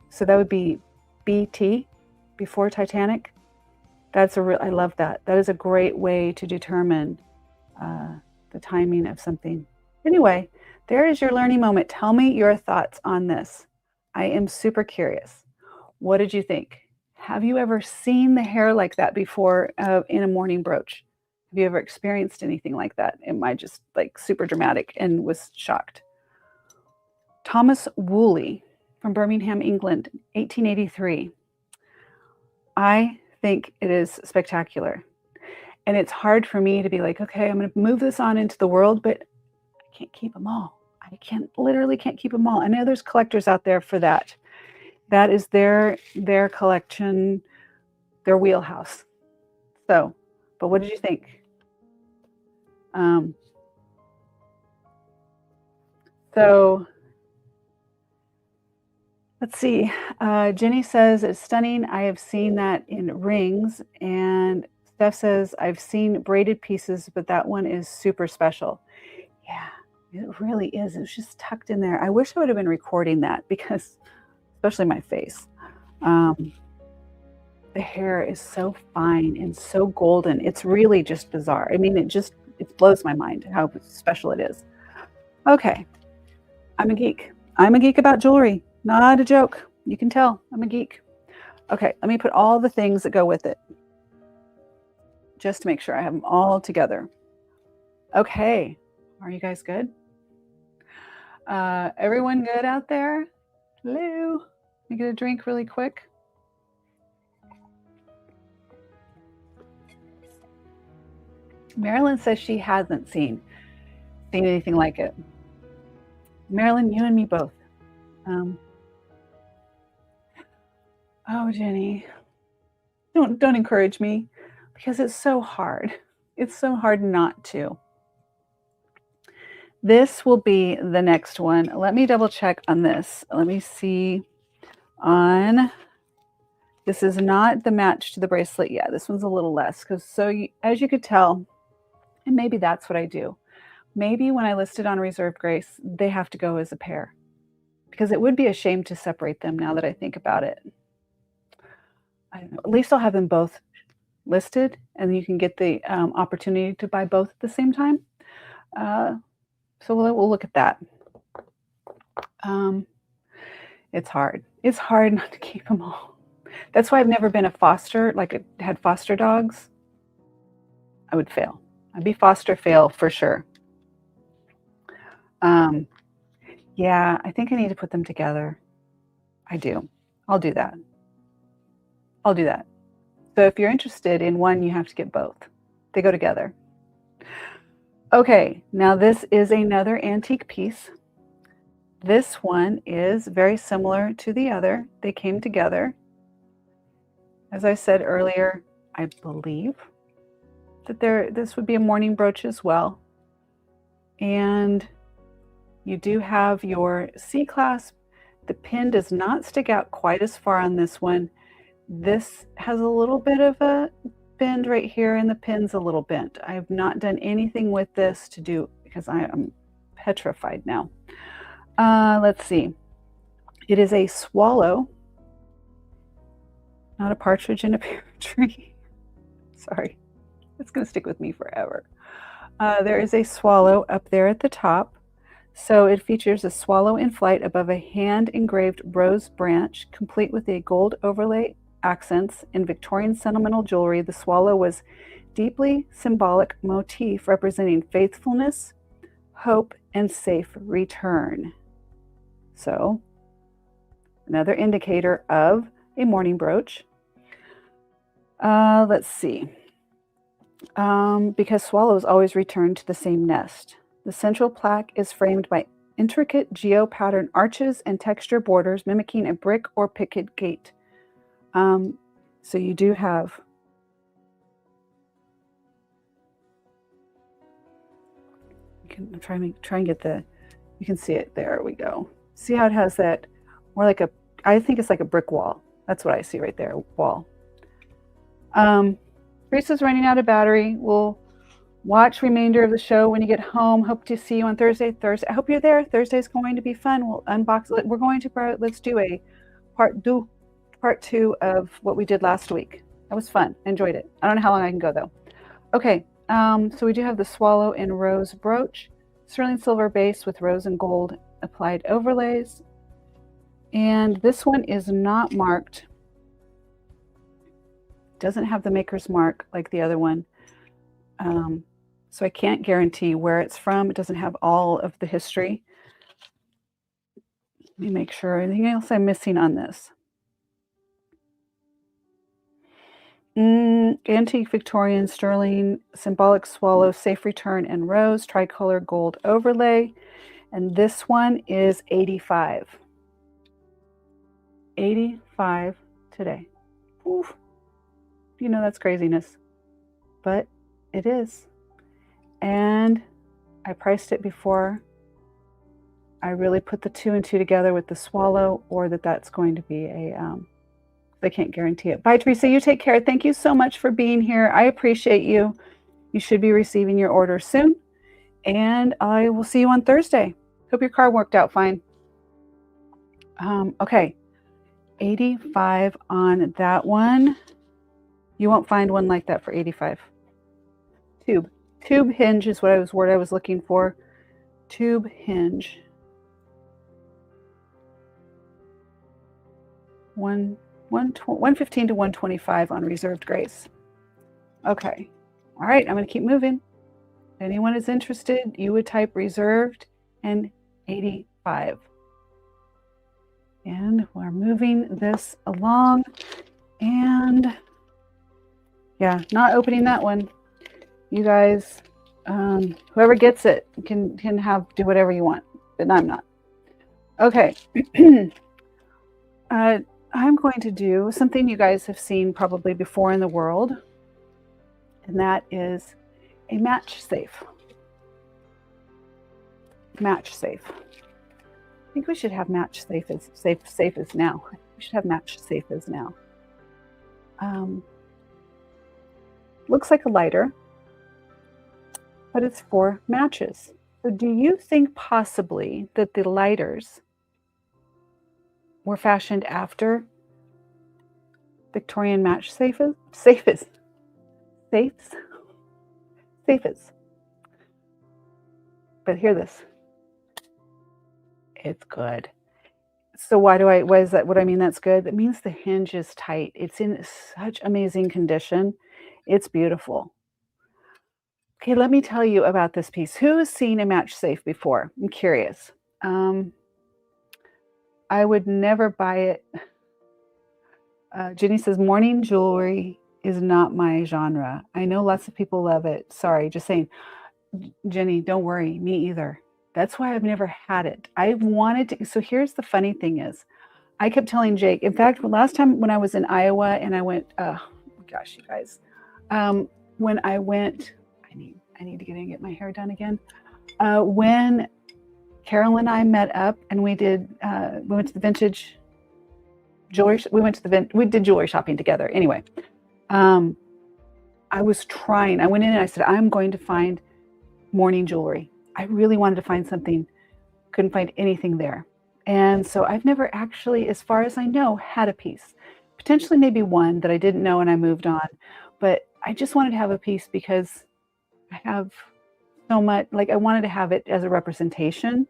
So that would be BT, before Titanic. I love that. That is a great way to determine the timing of something. Anyway, there is your learning moment. Tell me your thoughts on this. I am super curious. What did you think? Have you ever seen the hair like that before in a mourning brooch? Have you ever experienced anything like that? Am I just like super dramatic and was shocked? Thomas Woolley from Birmingham, England, 1883. I think it is spectacular. And it's hard for me to be like, okay, I'm going to move this on into the world, but I can't keep them all. Literally can't keep them all. I know there's collectors out there for that. That is their collection, their wheelhouse. So, but what did you think? So let's see. Jenny says it's stunning. I have seen that in rings. And Steph says I've seen braided pieces, but that one is super special. Yeah, it really is. It was just tucked in there. I wish I would have been recording that because, especially my face. The hair is so fine and so golden. It's really just bizarre. I mean, it blows my mind how special it is. Okay, I'm a geek. I'm a geek about jewelry. Not a joke. You can tell I'm a geek. Okay, let me put all the things that go with it just to make sure I have them all together. Okay, are you guys good? Everyone good out there? Hello? Let me get a drink really quick. Marilyn says she hasn't seen anything like it. Marilyn, you and me both. Oh, Jenny, don't encourage me because it's so hard. It's so hard not to. This will be the next one. Let me double check on this. Let me see on, this is not the match to the bracelet yet. This one's a little less because as you could tell, and maybe that's what I do. Maybe when I list it on Reserve Grace, they have to go as a pair because it would be a shame to separate them now that I think about it. I don't know. At least I'll have them both listed and you can get the opportunity to buy both at the same time. So we'll look at that. It's hard. It's hard not to keep them all. That's why I've never been a foster, like I had foster dogs. I would fail. I'd be foster fail for sure. Yeah, I think I need to put them together. I do. I'll do that. So if you're interested in one, you have to get both. They go together. Okay, now this is another antique piece. This one is very similar to the other. They came together. As I said earlier, I believe that this would be a morning brooch as well. And you do have your C-clasp. The pin does not stick out quite as far on this one. This has a little bit of a bend right here, and the pin's a little bent. I have not done anything with this to do because I am petrified now. Let's see. It is a swallow, not a partridge in a pear tree. Sorry, it's going to stick with me forever. There is a swallow up there at the top. So it features a swallow in flight above a hand-engraved rose branch, complete with a gold overlay accents in Victorian sentimental jewelry. The swallow was deeply symbolic motif representing faithfulness, hope, and safe return. So another indicator of a morning brooch. Let's see. Because swallows always return to the same nest. The central plaque is framed by intricate geo-pattern arches and texture borders mimicking a brick or picket gate. So you do have try and get the, you can see it. There we go. See how it has that more like a, I think it's like a brick wall. That's what I see right there, wall. Teresa's running out of battery. We'll watch remainder of the show when you get home. Hope to see you on Thursday. I hope you're there. Thursday's going to be fun. We'll unbox it. We're going to, let's do a part two of what we did last week. That was fun. I enjoyed it. I don't know how long I can go though. Okay, so we do have the swallow in rose brooch, sterling silver base with rose and gold applied overlays. And this one is not marked. Doesn't have the maker's mark like the other one. So I can't guarantee where it's from. It doesn't have all of the history. Let me make sure. Anything else I'm missing on this? Antique Victorian sterling symbolic swallow, safe return and rose, tricolor gold overlay. And this one is 85. 85 today. Oof. You know that's craziness. But it is. And I priced it before I really put the 2 and 2 together with the swallow, or that's going to be a, I can't guarantee it. Bye, Teresa. You take care. Thank you so much for being here. I appreciate you. You should be receiving your order soon. And I will see you on Thursday. Hope your car worked out fine. Okay. 85 on that one. You won't find one like that for 85. Tube hinge is what I was looking for. Tube hinge. 115 to 125 on reserved grace. Okay. All right. I'm going to keep moving. If anyone is interested, you would type reserved and 85. And we're moving this along. And yeah, not opening that one. You guys, whoever gets it can do whatever you want, but I'm not. Okay. I'm going to do something you guys have seen probably before in the world, and that is a match safe. Match safe. I think we should have match safe as now. We should have match safe as now. Looks like a lighter, but it's for matches. So do you think possibly that the lighters were fashioned after Victorian match safes? But hear this. It's good. So what is that? What I mean that's good? That means the hinge is tight. It's in such amazing condition. It's beautiful. Okay, let me tell you about this piece. Who has seen a match safe before? I'm curious. I would never buy it. Jenny says morning jewelry is not my genre. I know lots of people love it. Sorry, just saying. Jenny, don't worry, me either. That's why I've never had it. I wanted to. So here's the funny thing is, I kept telling Jake, in fact, last time when I was in Iowa and I went, oh gosh, you guys, when I went, I need to get my hair done again. When Carol and I met up and we did, we went to the vintage jewelry, we did jewelry shopping together. Anyway, I was trying, I went in and I said, I'm going to find morning jewelry. I really wanted to find something, couldn't find anything there. And so I've never actually, as far as I know, had a piece. Potentially maybe one that I didn't know and I moved on. But I just wanted to have a piece because I have so much, like I wanted to have it as a representation.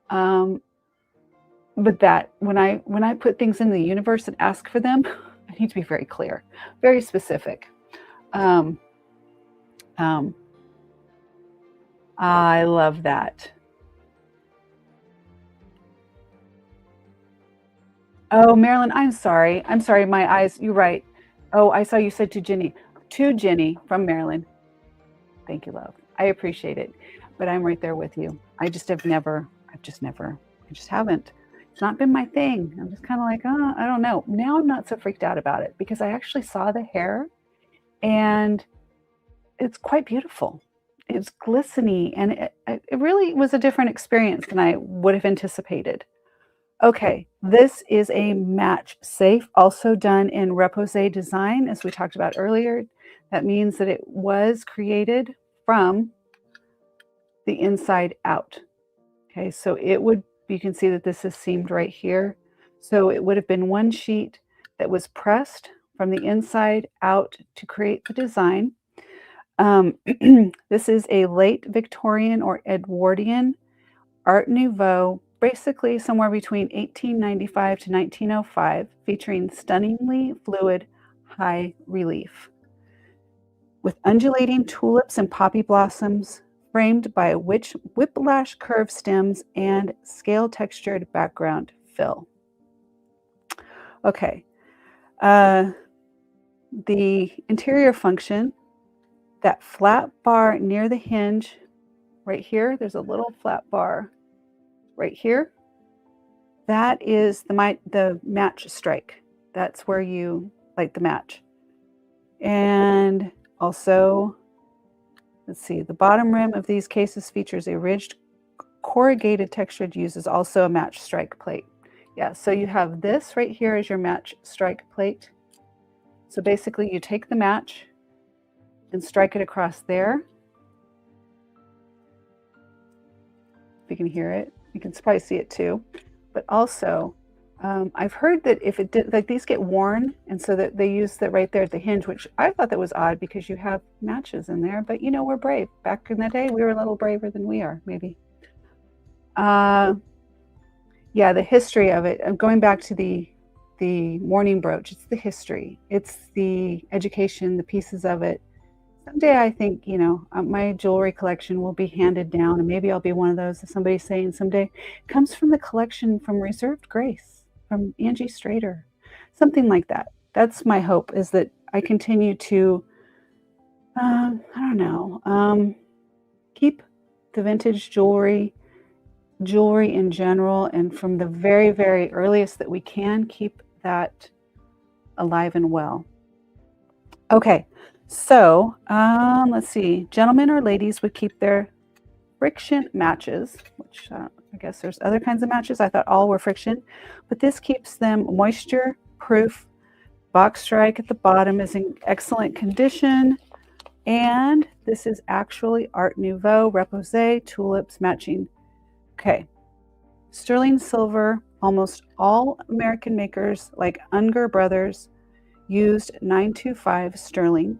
But that when I put things in the universe and ask for them, I need to be very clear, very specific. I love that. Oh, Marilyn, I'm sorry. My eyes, you're right. Oh, I saw you said to Jenny from Maryland. Thank you, love. I appreciate it. But I'm right there with you. I just haven't. It's not been my thing. I'm just kind of like, oh, I don't know. Now I'm not so freaked out about it because I actually saw the hair and it's quite beautiful. It's glistening and it really was a different experience than I would have anticipated. Okay, this is a match safe, also done in repose design, as we talked about earlier. That means that it was created from the inside out. Okay, so you can see that this is seamed right here. So it would have been one sheet that was pressed from the inside out to create the design. This is a late Victorian or Edwardian Art Nouveau, basically somewhere between 1895 to 1905, featuring stunningly fluid high relief with undulating tulips and poppy blossoms framed by whiplash curved stems and scale textured background fill. Okay, the interior function, that flat bar near the hinge right here, there's a little flat bar right here. That is the match strike. That's where you light the match. And also, let's see, the bottom rim of these cases features a ridged corrugated textured uses also a match strike plate. Yeah, so you have this right here as your match strike plate. So basically you take the match and strike it across there. If you can hear it, you can probably see it too. But also, I've heard that if it did, like these get worn, and so that they use that right there at the hinge, which I thought that was odd because you have matches in there. But you know, we're brave. Back in the day, we were a little braver than we are, maybe. Yeah, the history of it. I'm going back to the morning brooch. It's the history. It's the education, the pieces of it. Someday I think, you know, my jewelry collection will be handed down, and maybe I'll be one of those that somebody's saying someday. It comes from the collection from Reserved Grace, from Angie Strader, something like that. That's my hope, is that I continue to, I don't know, keep the vintage jewelry in general, and from the very, very earliest that we can, keep that alive and well. Okay. So let's see, gentlemen or ladies would keep their friction matches, which I guess there's other kinds of matches. I thought all were friction, but this keeps them moisture proof. Box strike at the bottom is in excellent condition. And this is actually Art Nouveau, repose, tulips matching. Okay, sterling silver, almost all American makers like Unger Brothers used 925 sterling.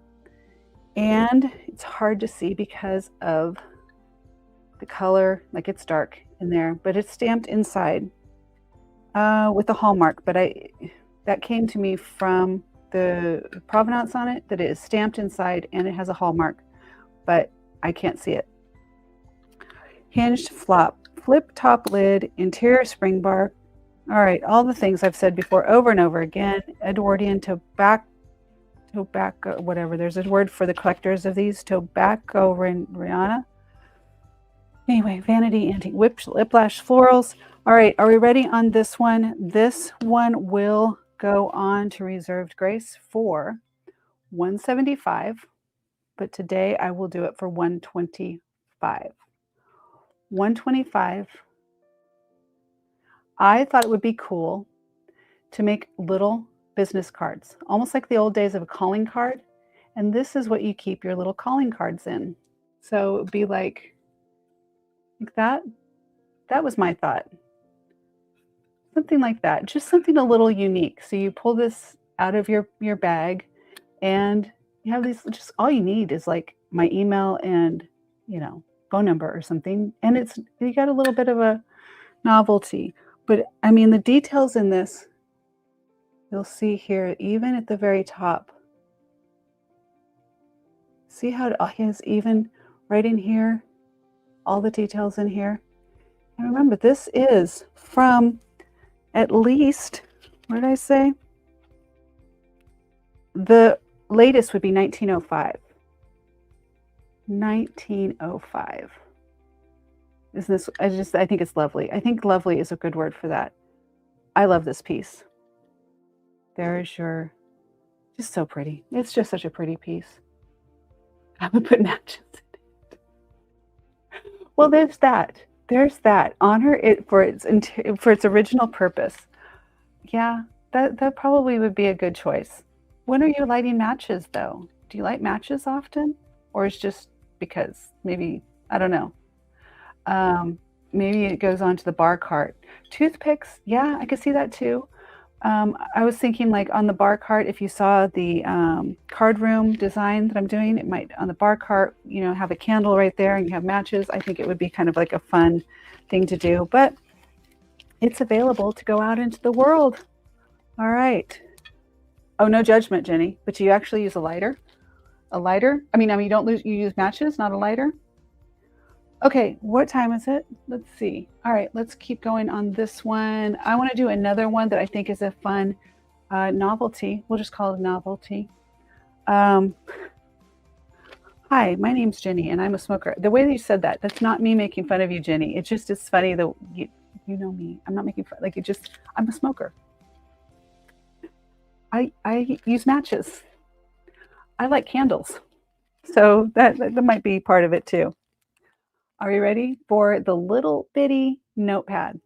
And it's hard to see because of the color, like it's dark in there, but it's stamped inside with a hallmark. But that came to me from the provenance on it, that it is stamped inside and it has a hallmark, but I can't see it. Hinged flop, flip top lid, interior spring bar. All right, all the things I've said before over and over again, Edwardian to tobacco, whatever. There's a word for the collectors of these, tobacco Rihanna. Anyway, vanity, antique, whiplash florals. All right, are we ready on this one? This one will go on to reserved grace for $175, but today I will do it for $125. $125. I thought it would be cool to make little business cards, almost like the old days of a calling card. And this is what you keep your little calling cards in. So it would be like that. That was my thought. Something like that, just something a little unique. So you pull this out of your bag and you have these, just all you need is like my email and, you know, phone number or something. And it's, you got a little bit of a novelty, but I mean, the details in this, you'll see here, even at the very top, see how it has even right in here, all the details in here. And remember, this is from at least, what did I say? The latest would be 1905. 1905. Isn't this, I think it's lovely. I think lovely is a good word for that. I love this piece. There's your, just so pretty. It's just such a pretty piece. I would put matches in it. Well, there's that. There's that. Honor it for its original purpose. Yeah, that probably would be a good choice. When are you lighting matches, though? Do you light matches often? Or is just because? Maybe, I don't know. Maybe it goes on to the bar cart. Toothpicks, yeah, I could see that too. I was thinking like on the bar cart, if you saw the card room design that I'm doing, it might on the bar cart, you know, have a candle right there and you have matches. I think it would be kind of like a fun thing to do, but it's available to go out into the world. All right. Oh, no judgment, Jenny, but you actually use a lighter? A lighter? I mean, you don't you use matches, not a lighter? Okay, what time is it? Let's see. All right, let's keep going on this one. I want to do another one that I think is a fun novelty. We'll just call it a novelty. Hi, my name's Jenny, and I'm a smoker. The way that you said that, that's not me making fun of you, Jenny. It's just, it's funny that you know me. I'm not making fun. Like, I'm a smoker. I use matches. I like candles. So that might be part of it too. Are you ready for the little bitty notepad?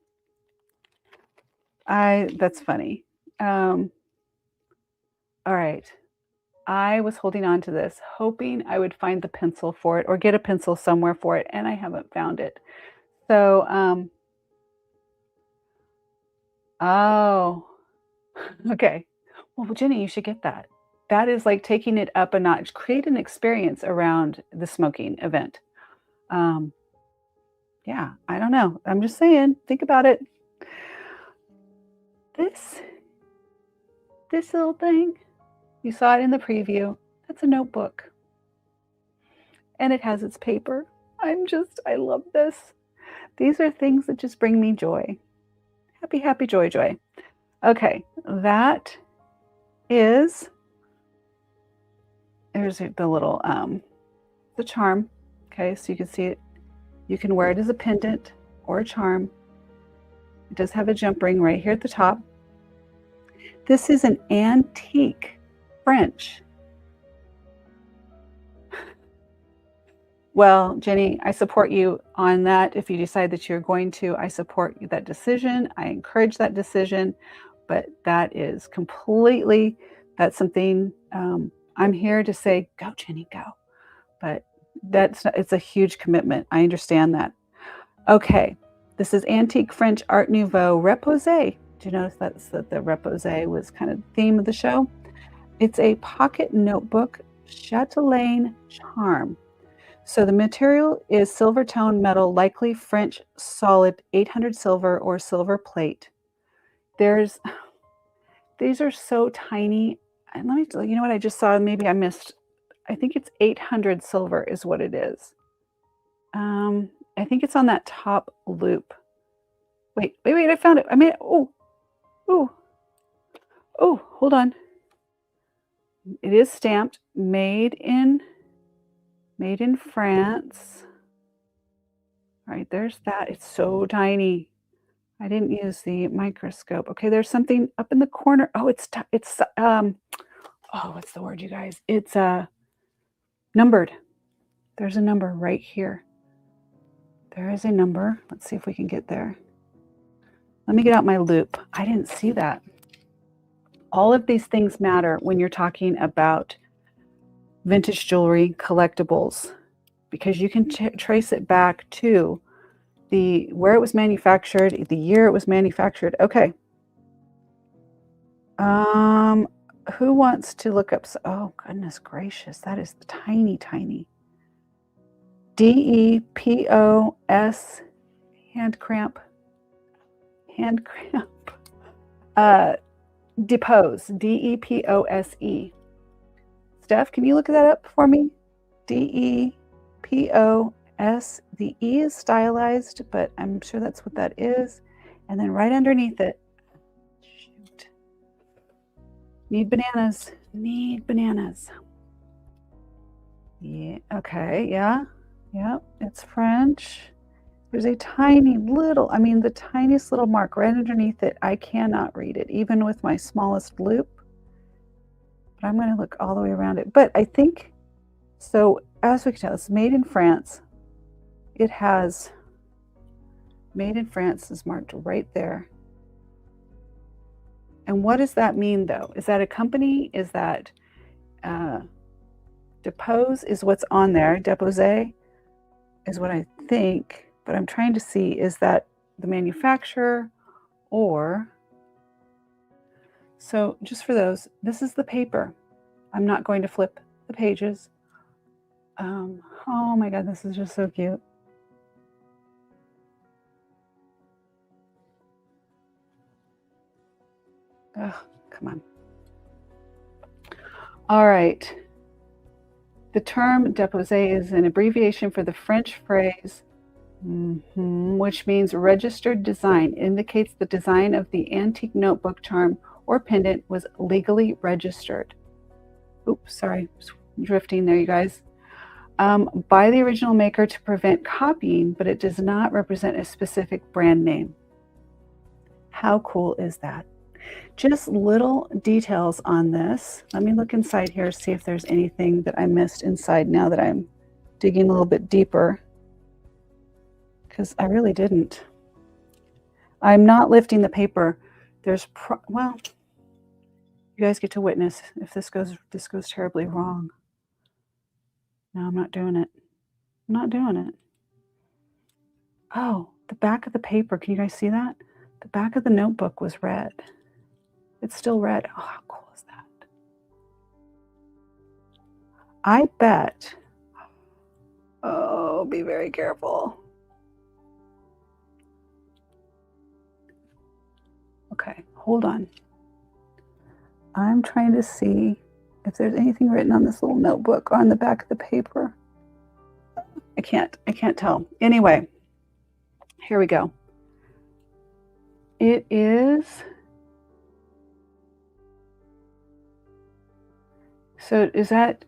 That's funny. All right. I was holding on to this, hoping I would find the pencil for it or get a pencil somewhere for it, and I haven't found it. So, oh, okay. Well, Jenny, you should get that. That is like taking it up a notch. Create an experience around the smoking event. Yeah, I don't know. I'm just saying, think about it. This little thing, you saw it in the preview. That's a notebook. And it has its paper. I love this. These are things that just bring me joy. Happy, happy, joy, joy. Okay, that is, there's the little, the charm. Okay, so you can see it. You can wear it as a pendant or a charm. It does have a jump ring right here at the top. This is an antique French. Well, Jenny, I support you on that. If you decide that you're going to, I support that decision. I encourage that decision, but that is completely, that's something I'm here to say, go, Jenny, go. But it's a huge commitment. I understand that. Okay, this is Antique French Art Nouveau Reposé. Do you notice that the reposé was kind of the theme of the show? It's a pocket notebook chatelaine charm. So the material is silver tone metal, likely French solid 800 silver or silver plate. These are so tiny. And let me, you know what I just saw? Maybe I missed. I think it's 800 silver is what it is. I think it's on that top loop. Wait, I found it. I made it. Oh, hold on. It is stamped, made in France. All right, there's that. It's so tiny. I didn't use the microscope. Okay, there's something up in the corner. Oh, it's oh, what's the word, you guys? It's numbered. There's a number right here. There is a number. Let's see if we can get there. Let me get out my loop. I didn't see that. All of these things matter when you're talking about vintage jewelry collectibles, because you can trace it back to where it was manufactured, the year it was manufactured. Okay. Who wants to look up? Oh, goodness gracious. That is tiny, tiny. DEPOS, hand cramp. Depose, DEPOSE. Steph, can you look that up for me? DEPOS. The E is stylized, but I'm sure that's what that is. And then right underneath it, shoot. Need bananas. Need bananas. Yeah. Okay. Yeah. Yep. It's French. There's a tiny little, I mean, the tiniest little mark right underneath it. I cannot read it, even with my smallest loop. But I'm going to look all the way around it. But I think, so as we can tell, it's made in France. It has, made in France is marked right there. And what does that mean, though? Is that a company? Is that Depose is what's on there. Depose is what I think. But I'm trying to see, is that the manufacturer or... So just for those, this is the paper. I'm not going to flip the pages. Oh my God, this is just so cute. Oh, come on. All right. The term déposé is an abbreviation for the French phrase, which means registered design, indicates the design of the antique notebook, charm, or pendant was legally registered. Oops, sorry, drifting there, you guys. By the original maker to prevent copying, but it does not represent a specific brand name. How cool is that? Just little details on this. Let me look inside here, see if there's anything that I missed inside now that I'm digging a little bit deeper, because I really didn't. I'm not lifting the paper. There's, well, you guys get to witness if this goes terribly wrong. No, I'm not doing it. I'm not doing it. Oh, the back of the paper. Can you guys see that? The back of the notebook was red. It's still red. Oh, how cool is that? I bet. Oh, be very careful. Okay, hold on. I'm trying to see if there's anything written on this little notebook or on the back of the paper. I can't tell. Anyway, here we go. It is, so is that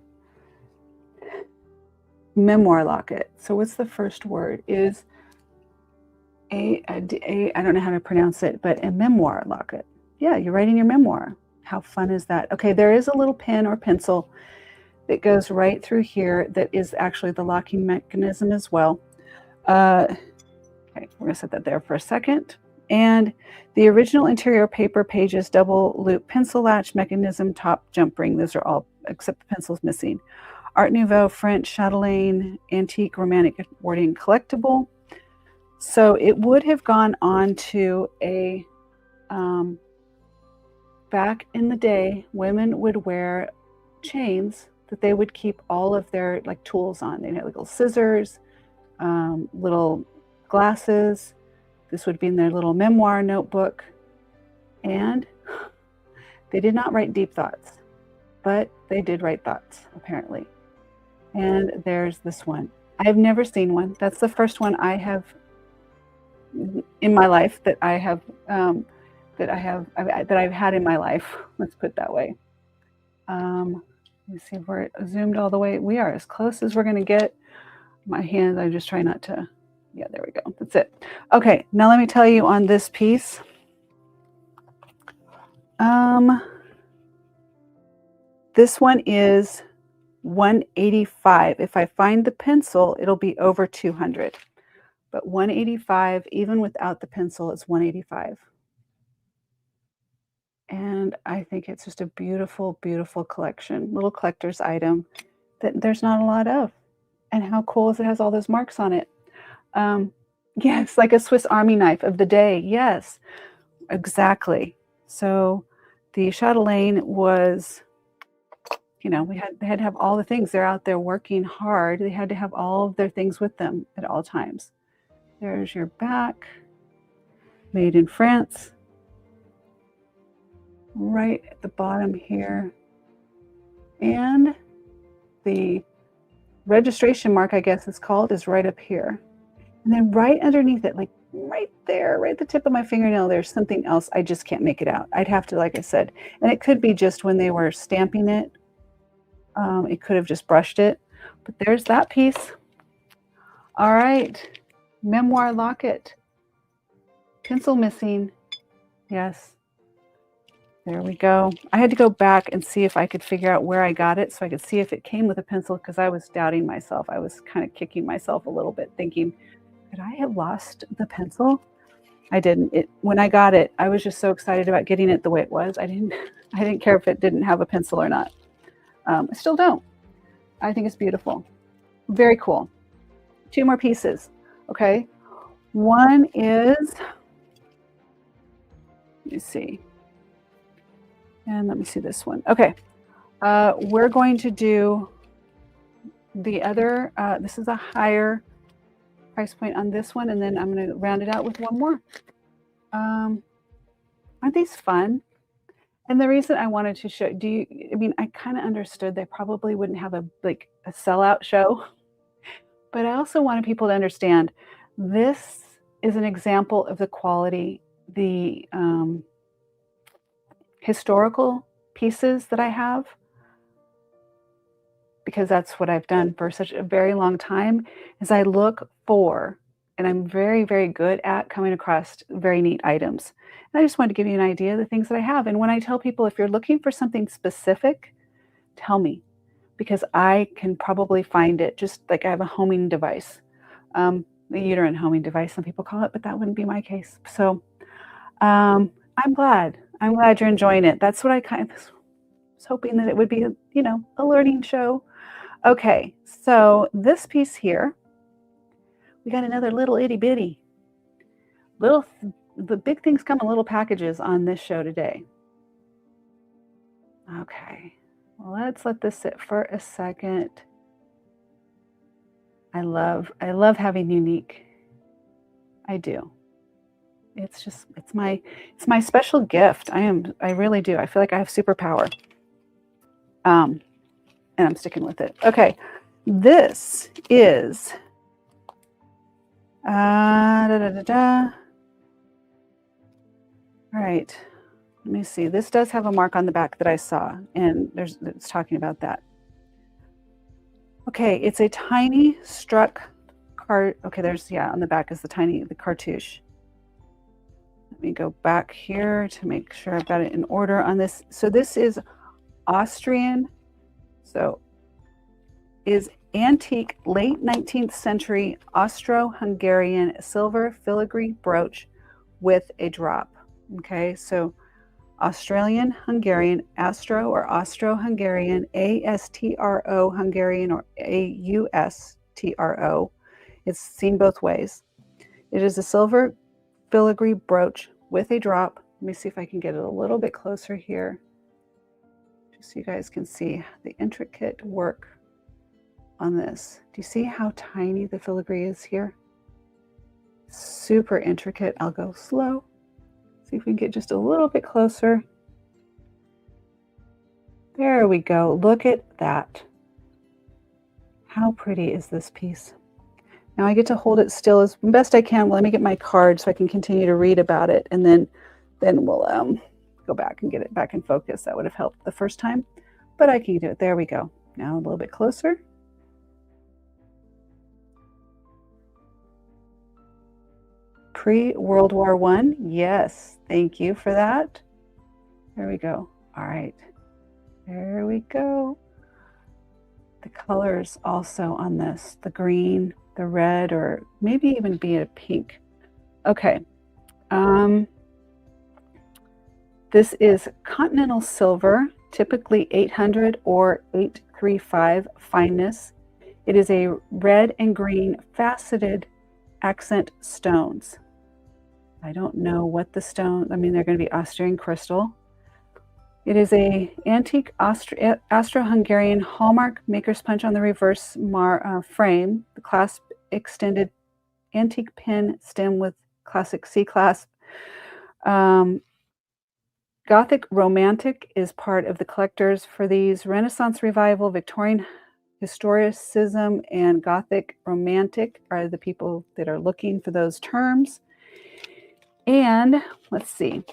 memoir locket? So what's the first word? Is I don't know how to pronounce it, but a memoir locket. Yeah, you're writing your memoir. How fun is that? Okay, there is a little pen or pencil that goes right through here that is actually the locking mechanism as well. Okay, we're gonna set that there for a second. And the original interior paper pages, double loop pencil latch mechanism, top jump ring. Those are all, except the pencil's missing. Art Nouveau, French, chatelaine, antique, romantic, Edwardian collectible. So it would have gone on to a, back in the day, women would wear chains that they would keep all of their like tools on. They had little scissors, little glasses. This would be in their little memoir notebook. And they did not write deep thoughts, but they did write thoughts, apparently. And there's this one. I've never seen one. That's the first one I have in my life that I've had in my life. Let's put it that way. Let me see if we're zoomed all the way. We are as close as we're going to get. My hands, I'm just trying not to. Yeah, there we go. That's it. Okay, now let me tell you on this piece. This one is 185. If I find the pencil, it'll be over 200. But 185, even without the pencil, it's 185. And I think it's just a beautiful, beautiful collection, little collector's item that there's not a lot of. And how cool is it has all those marks on it. Yeah, it's like a Swiss Army knife of the day. Yes, exactly. So the chatelaine was, you know, they had to have all the things. They're out there working hard. They had to have all of their things with them at all times. There's your back, made in France. Right at the bottom here. And the registration mark, I guess it's called, is right up here. And then right underneath it, like right there, right at the tip of my fingernail, there's something else. I just can't make it out. I'd have to, like I said, and it could be just when they were stamping it. It could have just brushed it. But there's that piece. All right. Memoir locket. Pencil missing. Yes. There we go. I had to go back and see if I could figure out where I got it so I could see if it came with a pencil, because I was doubting myself. I was kind of kicking myself a little bit, thinking, could I have lost the pencil? I didn't. When I got it, I was just so excited about getting it the way it was. I didn't care if it didn't have a pencil or not. I still don't. I think it's beautiful. Very cool. 2 more pieces. Okay. One is, let me see. And let me see this one. Okay. We're going to do the other, this is a higher price point on this one. And then I'm going to round it out with one more. Aren't these fun? And the reason I wanted to show, I mean, I kind of understood they probably wouldn't have a sellout show, but I also wanted people to understand this is an example of the quality, the historical pieces that I have, because that's what I've done for such a very long time, is I look for, and I'm very, very good at coming across very neat items. And I just wanted to give you an idea of the things that I have. And when I tell people, if you're looking for something specific, tell me, because I can probably find it. Just like I have a homing device, the uterine homing device, some people call it, but that wouldn't be my case. So I'm glad you're enjoying it. That's what I kind of was hoping, that it would be, a learning show. Okay, so this piece here, we got another little itty bitty. The big things come in little packages on this show today. Okay, well, let's let this sit for a second. I love having unique. I do. It's my special gift. I really do. I feel like I have superpower. And I'm sticking with it. Okay, this is All right, let me see. This does have a mark on the back that I saw, and it's talking about that. Okay, it's a tiny struck card. Okay, on the back is the cartouche. Let me go back here to make sure I've got it in order on this. So this is Austrian, so is antique late 19th century Austro-Hungarian silver filigree brooch with a drop. Okay, so Australian, Hungarian, Astro or Austro-Hungarian, ASTRO Hungarian or AUSTRO. It's seen both ways. It is a silver filigree brooch with a drop. Let me see if I can get it a little bit closer here, just so you guys can see the intricate work on this. Do you see how tiny the filigree is here? Super intricate. I'll go slow. See if we can get just a little bit closer. There we go. Look at that. How pretty is this piece? Now I get to hold it still as best I can. Well, let me get my card so I can continue to read about it, and then we'll go back and get it back in focus. That would have helped the first time. but I can do it. There we go. Now a little bit closer. Pre-World War I. Yes, thank you for that. There we go. All right. There we go. The colors also on this, the green, the red, or maybe even be a pink. Okay. This is continental silver, typically 800 or 835 fineness. It is a red and green faceted accent stones. I don't know what the stone, I mean, they're going to be Austrian crystal. It is a antique Austro-Hungarian hallmark maker's punch on the reverse frame. The clasp extended antique pin stem with classic C clasp. Gothic Romantic is part of the collectors for these. Renaissance Revival, Victorian Historicism, and Gothic Romantic are the people that are looking for those terms. And let's see.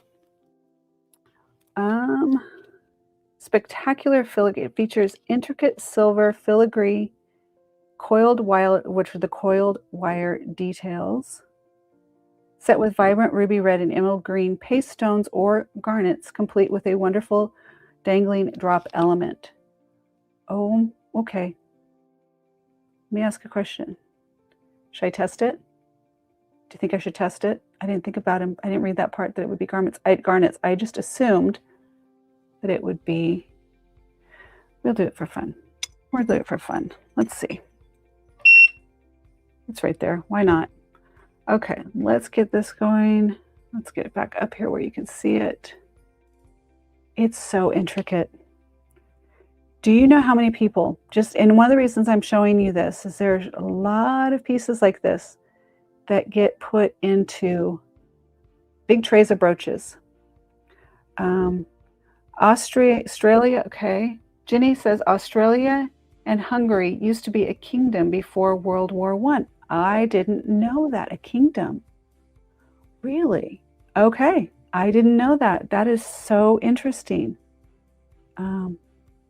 Spectacular filigree. It features intricate silver filigree, coiled wire, which are the coiled wire details, set with vibrant ruby red and emerald green paste stones or garnets, complete with a wonderful dangling drop element. Oh, okay. Let me ask a question. Should I test it? Do you think I should test it? I didn't think about him. I didn't read that part that it would be garnets. I just assumed that it would be, we'll do it for fun. We'll do it for fun. Let's see. It's right there. Why not? Okay, let's get this going. Let's get it back up here where you can see it. It's so intricate. Do you know how many people, and one of the reasons I'm showing you this is there's a lot of pieces like this that get put into big trays of brooches. Australia, okay. Ginny says Australia and Hungary used to be a kingdom before World War I. I didn't know that, a kingdom. Really? Okay, I didn't know that. That is so interesting.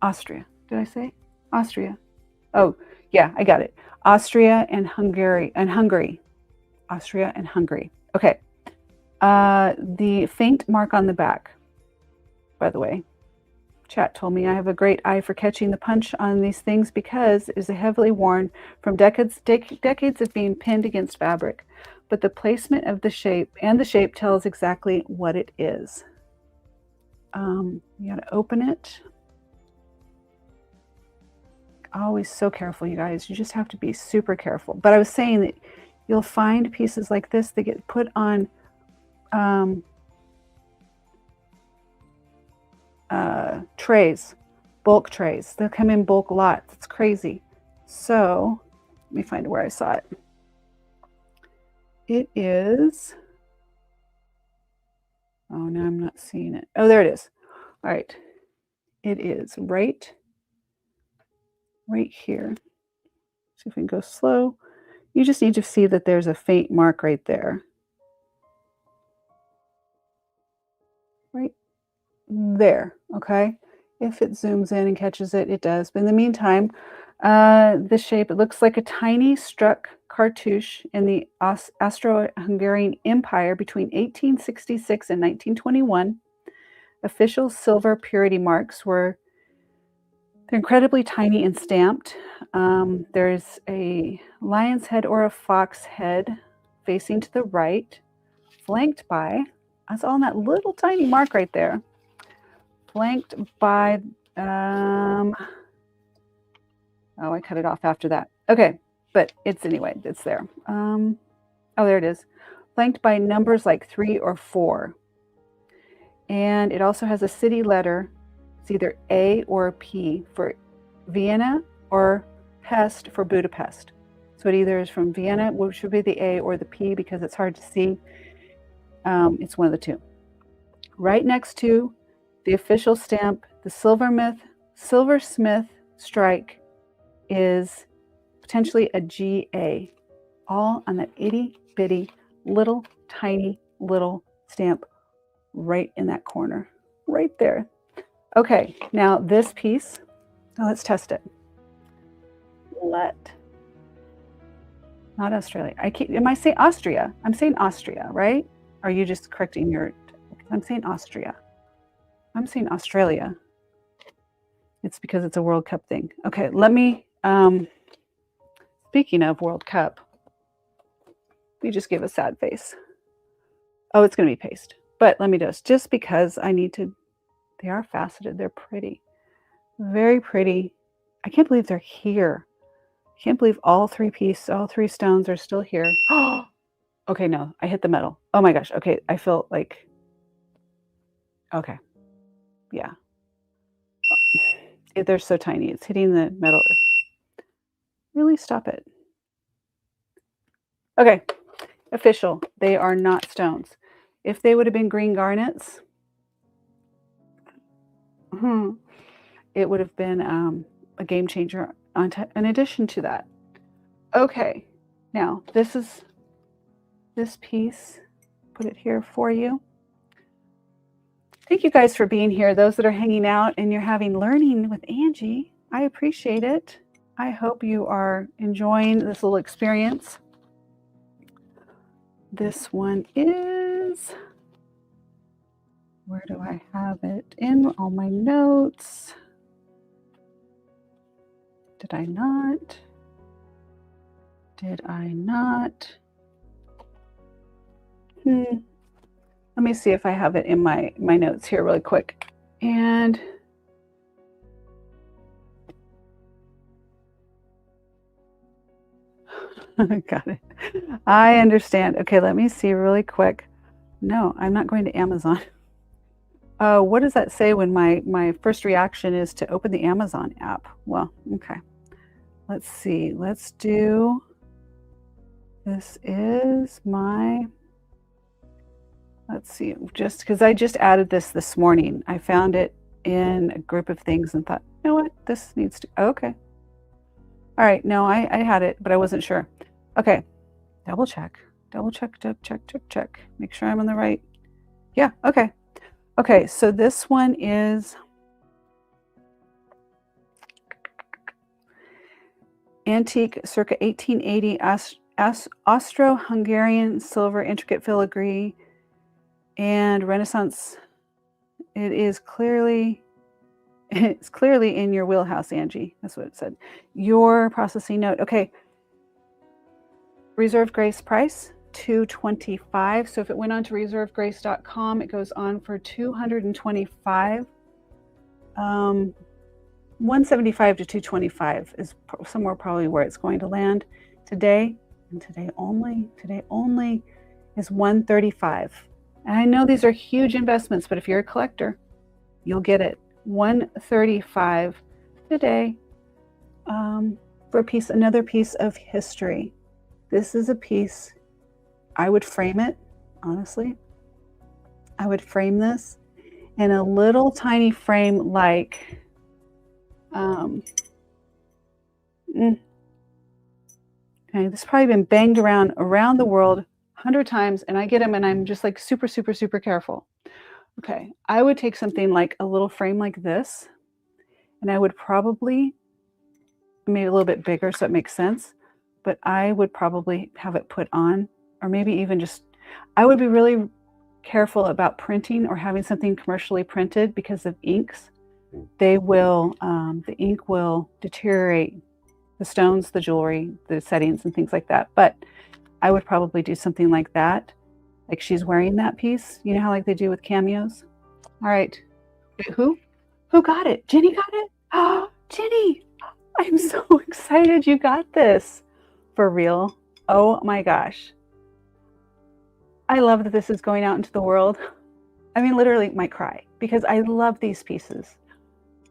Austria, did I say? Austria. Oh, yeah, I got it. Austria and Hungary. Austria and Hungary. Okay. The faint mark on the back, by the way. Chat told me I have a great eye for catching the punch on these things because it is heavily worn from decades of being pinned against fabric. But the placement of the shape tells exactly what it is. You gotta open it. Always so careful, you guys. You just have to be super careful. But I was saying that you'll find pieces like this that get put on trays, bulk trays. They'll come in bulk lots. It's crazy. So let me find where I saw it. It is, oh, now I'm not seeing it. Oh, there it is. All right. It is right here. See if we can go slow. You just need to see that there's a faint mark right there. Right there, okay? If it zooms in and catches it, it does. But in the meantime, the shape, it looks like a tiny struck cartouche in the Austro-Hungarian Empire between 1866 and 1921. Official silver purity marks they're incredibly tiny and stamped. There's a lion's head or a fox head facing to the right, flanked by, that's all in that little tiny mark right there, flanked by, oh, I cut it off after that. Okay, but it's there. Oh, there it is. Flanked by numbers like 3 or 4. And it also has a city letter. It's either A or P for Vienna or Pest for Budapest. So it either is from Vienna, which would be the A, or the P because it's hard to see. It's one of the two. Right next to the official stamp, the silversmith strike is potentially a GA, all on that itty bitty little tiny little stamp right in that corner, right there. Okay, now this piece, let's test it. Not Australia. Am I saying Austria? I'm saying Austria, right? Are you just correcting your, I'm saying Austria. I'm saying Australia. It's because it's a World Cup thing. Okay, let me, speaking of World Cup, we just give a sad face. Oh, it's going to be paste. But let me just because I need to, they are faceted. They're pretty. Very pretty. I can't believe they're here. I can't believe all three stones are still here. Oh, okay, no, I hit the metal. Oh my gosh. Okay, I feel like, okay, yeah. They're so tiny. It's hitting the metal. Really stop it. Okay, official. They are not stones. If they would have been green garnets, it would have been a game changer in addition to that. Okay, now this piece, put it here for you. Thank you guys for being here. Those that are hanging out and you're having learning with Angie, I appreciate it. I hope you are enjoying this little experience. This one is, where do I have it? In all my notes. Did I not? Did I not? Let me see if I have it in my notes here really quick. And got it. I understand. Okay, let me see really quick. No, I'm not going to Amazon. What does that say when my first reaction is to open the Amazon app? Well, okay. Let's see. Let's do, this is my, let's see, just because I just added this morning. I found it in a group of things and thought, you know what, this needs to, okay. All right, no, I had it, but I wasn't sure. Okay, double check. Make sure I'm on the right. Yeah, okay. Okay, so this one is antique circa 1880 Austro-Hungarian silver intricate filigree and Renaissance. It's clearly in your wheelhouse, Angie. That's what it said. Your processing note. Okay. Reserved grace price $225. So if it went on to reservedgrace.com, it goes on for $225. 175 to 225 is somewhere probably where it's going to land today, and today only is 135. And I know these are huge investments, but if you're a collector, you'll get it. 135 today for another piece of history. This is a piece, I would frame it, honestly. I would frame this in a little tiny frame like, okay, this has probably been banged around the world 100 times, and I get them and I'm just like super, super, super careful. Okay, I would take something like a little frame like this, and I would probably, maybe a little bit bigger so it makes sense, but I would probably have it put on, or maybe even just, I would be really careful about printing or having something commercially printed because of inks. They will, the ink will deteriorate the stones, the jewelry, the settings and things like that. But I would probably do something like that. Like she's wearing that piece. You know how like they do with cameos? All right. Who got it? Jenny got it? Oh, Jenny, I'm so excited you got this. For real. Oh my gosh. I love that this is going out into the world. I mean, literally might cry because I love these pieces.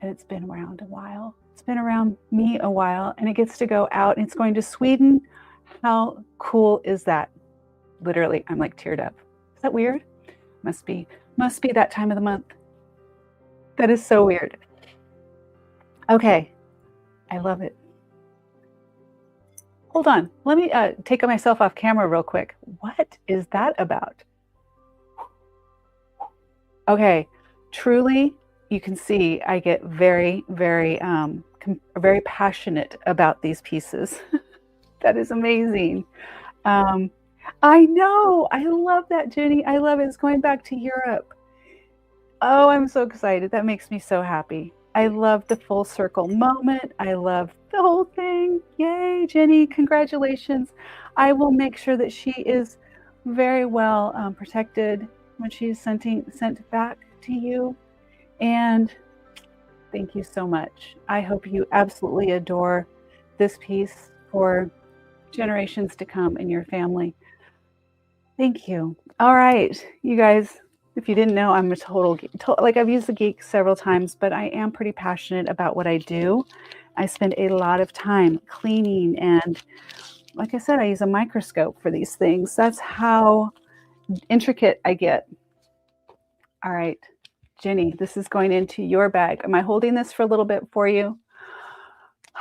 And it's been around a while. It's been around me a while, and it gets to go out and it's going to Sweden. How cool is that? Literally, I'm like teared up. Is that weird? Must be that time of the month. That is so weird. Okay, I love it. Hold on, let me take myself off camera real quick. What is that about? Okay, truly, you can see I get very, very, very passionate about these pieces. That is amazing. I know. I love that, Jenny. I love it. It's going back to Europe. Oh, I'm so excited. That makes me so happy. I love the full circle moment. I love the whole thing. Yay, Jenny. Congratulations. I will make sure that she is very well protected when she's sent back to you. And thank you so much. I hope you absolutely adore this piece for generations to come in your family. Thank you. All right, you guys, if you didn't know, I'm a total geek. Like, I've used the geek several times, but I am pretty passionate about what I do. I spend a lot of time cleaning, and like I said, I use a microscope for these things. That's how intricate I get. All right, Jenny, this is going into your bag. Am I holding this for a little bit for you?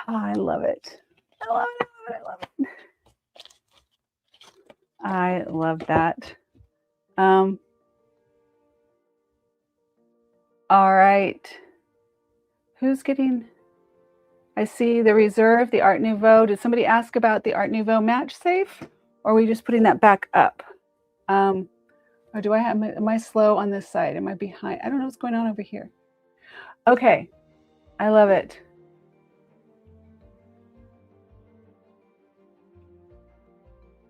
Oh, I love it. I love it. I love it. I love that. All right. Who's getting? I see the Reserve, the Art Nouveau. Did somebody ask about the Art Nouveau match safe? Or are we just putting that back up? Or do I have, am I slow on this side? Am I behind? I don't know what's going on over here. Okay. I love it.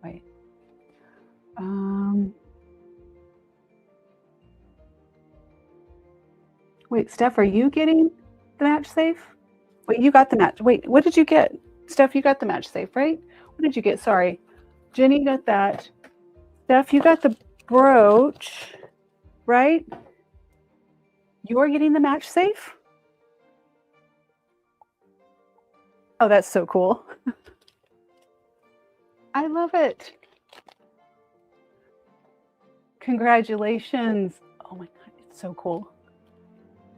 Wait. Wait, Steph, are you getting the match safe? Wait, you got the match. Wait, what did you get? Steph, you got the match safe, right? What did you get? Sorry. Jenny got that. Steph, you got the brooch, right? You're getting the match safe? Oh, that's so cool. I love it. Congratulations. Oh my God, it's so cool.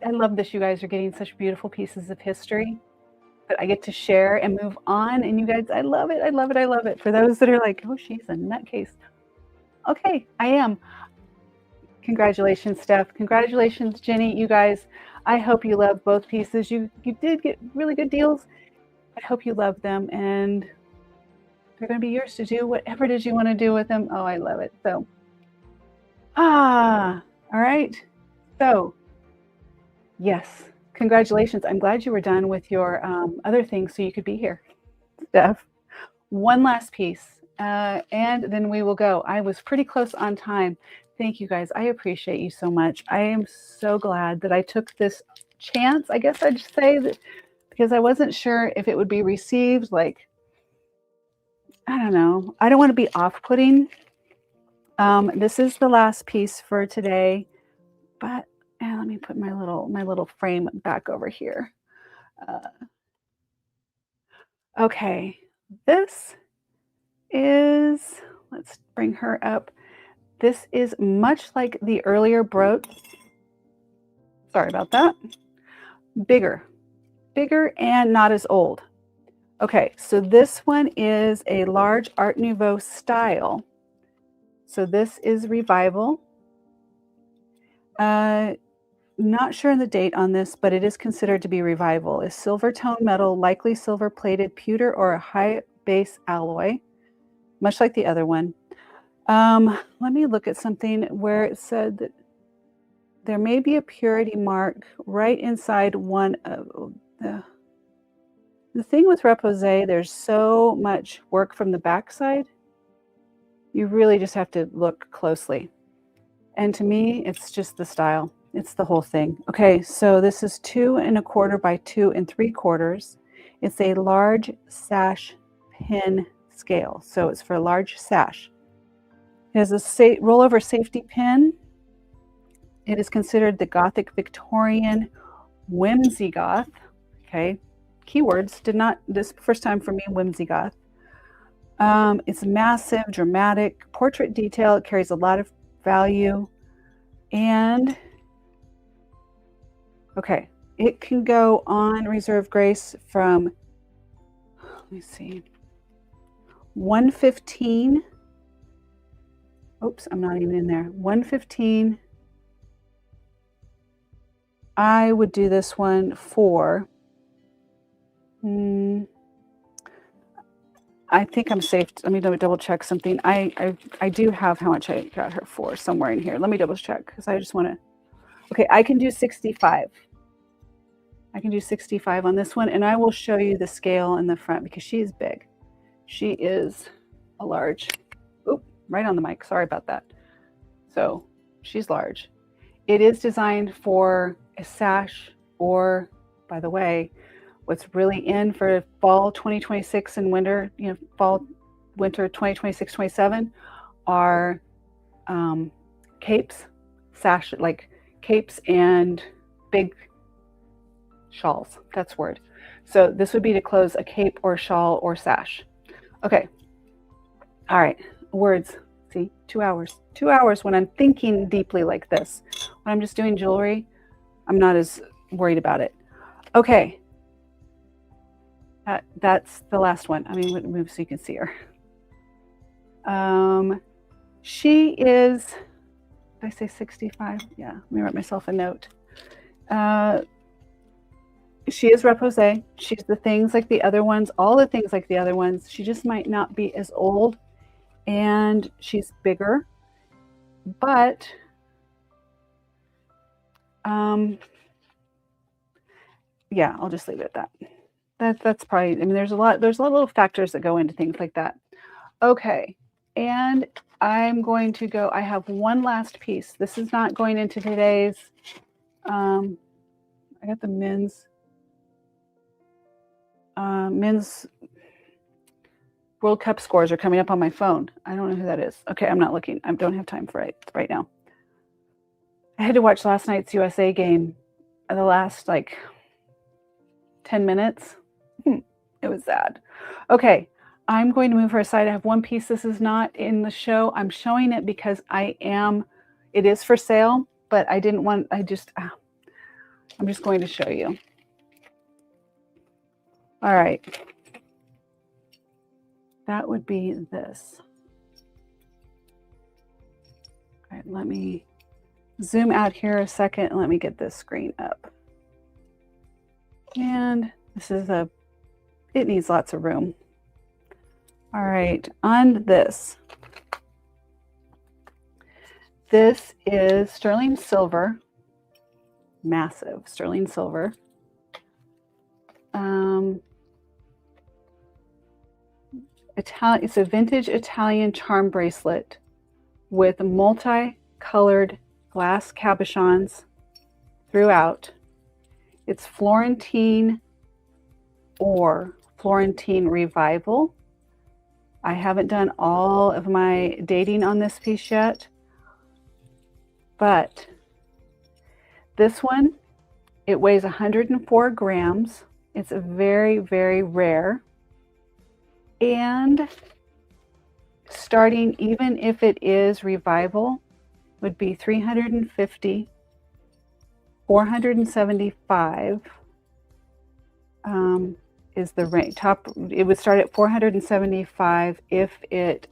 I love this. You guys are getting such beautiful pieces of history that I get to share and move on. And you guys, I love it. I love it. I love it. For those that are like, oh, she's a nutcase. Okay, I am. Congratulations, Steph. Congratulations, Jenny. You guys, I hope you love both pieces. You did get really good deals. I hope you love them, and they're going to be yours to do whatever it is you want to do with them. Oh, I love it. So, all right. So, yes, congratulations. I'm glad you were done with your other things so you could be here, Steph. One last piece, and then we will go. I was pretty close on time. Thank you, guys. I appreciate you so much. I am so glad that I took this chance, I guess I'd say, that because I wasn't sure if it would be received like, I don't know. I don't want to be off-putting. This is the last piece for today, but let me put my little frame back over here. Okay, this is, let's bring her up. This is much like the earlier brooch. Sorry about that. Bigger and not as old. Okay, so this one is a large Art Nouveau style. So this is Revival. Not sure on the date on this, but it is considered to be Revival. A silver tone metal, likely silver plated pewter or a high base alloy, much like the other one. Let me look at something where it said that there may be a purity mark right inside one of the thing with Reposé. There's so much work from the backside. You really just have to look closely. And to me, it's just the style. It's the whole thing. Okay, so this is 2 1/4 by 2 3/4. It's a large sash pin scale. So it's for a large sash. It has a rollover safety pin. It is considered the Gothic Victorian whimsy goth. Okay, keywords. This first time for me, whimsy goth. It's massive, dramatic, portrait detail. It carries a lot of value. And okay, it can go on Reserve Grace from, let me see, 115. Oops, I'm not even in there. 115. I would do this one for, I think I'm safe. Let me double check something. I do have how much I got her for somewhere in here. Let me double check because I just want to. Okay, I can do 65. I can do 65 on this one, and I will show you the scale in the front because she is big. She is a large. Oop, right on the mic. Sorry about that. So she's large. It is designed for a sash, or, by the way, what's really in for fall 2026 and winter, fall, winter 2026, 27 are capes, sash, like capes and big shawls. That's word. So this would be to close a cape or shawl or sash. Okay. All right. Words. See, 2 hours. 2 hours when I'm thinking deeply like this. When I'm just doing jewelry, I'm not as worried about it. Okay. That's the last one. I mean, move so you can see her. She is, did I say 65? Yeah, let me write myself a note. She is repose. She's the things like the other ones, all the things like the other ones. She just might not be as old, and she's bigger, but yeah, I'll just leave it at that. That's probably, I mean, there's a lot of little factors that go into things like that. Okay, and I'm going to go, I have one last piece. This is not going into today's, I got the men's World Cup scores are coming up on my phone. I don't know who that is. Okay, I'm not looking. I don't have time for it right now. I had to watch last night's USA game, the last like 10 minutes. It was sad. Okay, I'm going to move her aside. I have one piece. This is not in the show. I'm showing it because it is for sale, but I didn't want, I'm just going to show you. All right. That would be this. All right, let me zoom out here a second and let me get this screen up. And this is it needs lots of room. All right, on this is sterling silver, massive sterling silver. It's a vintage Italian charm bracelet with multi-colored glass cabochons throughout. It's Florentine or Florentine Revival. I haven't done all of my dating on this piece yet, but this one, it weighs 104 grams. It's a very, very rare. And starting, even if it is Revival, would be 350, 475 is the range. Top, it would start at 475 if it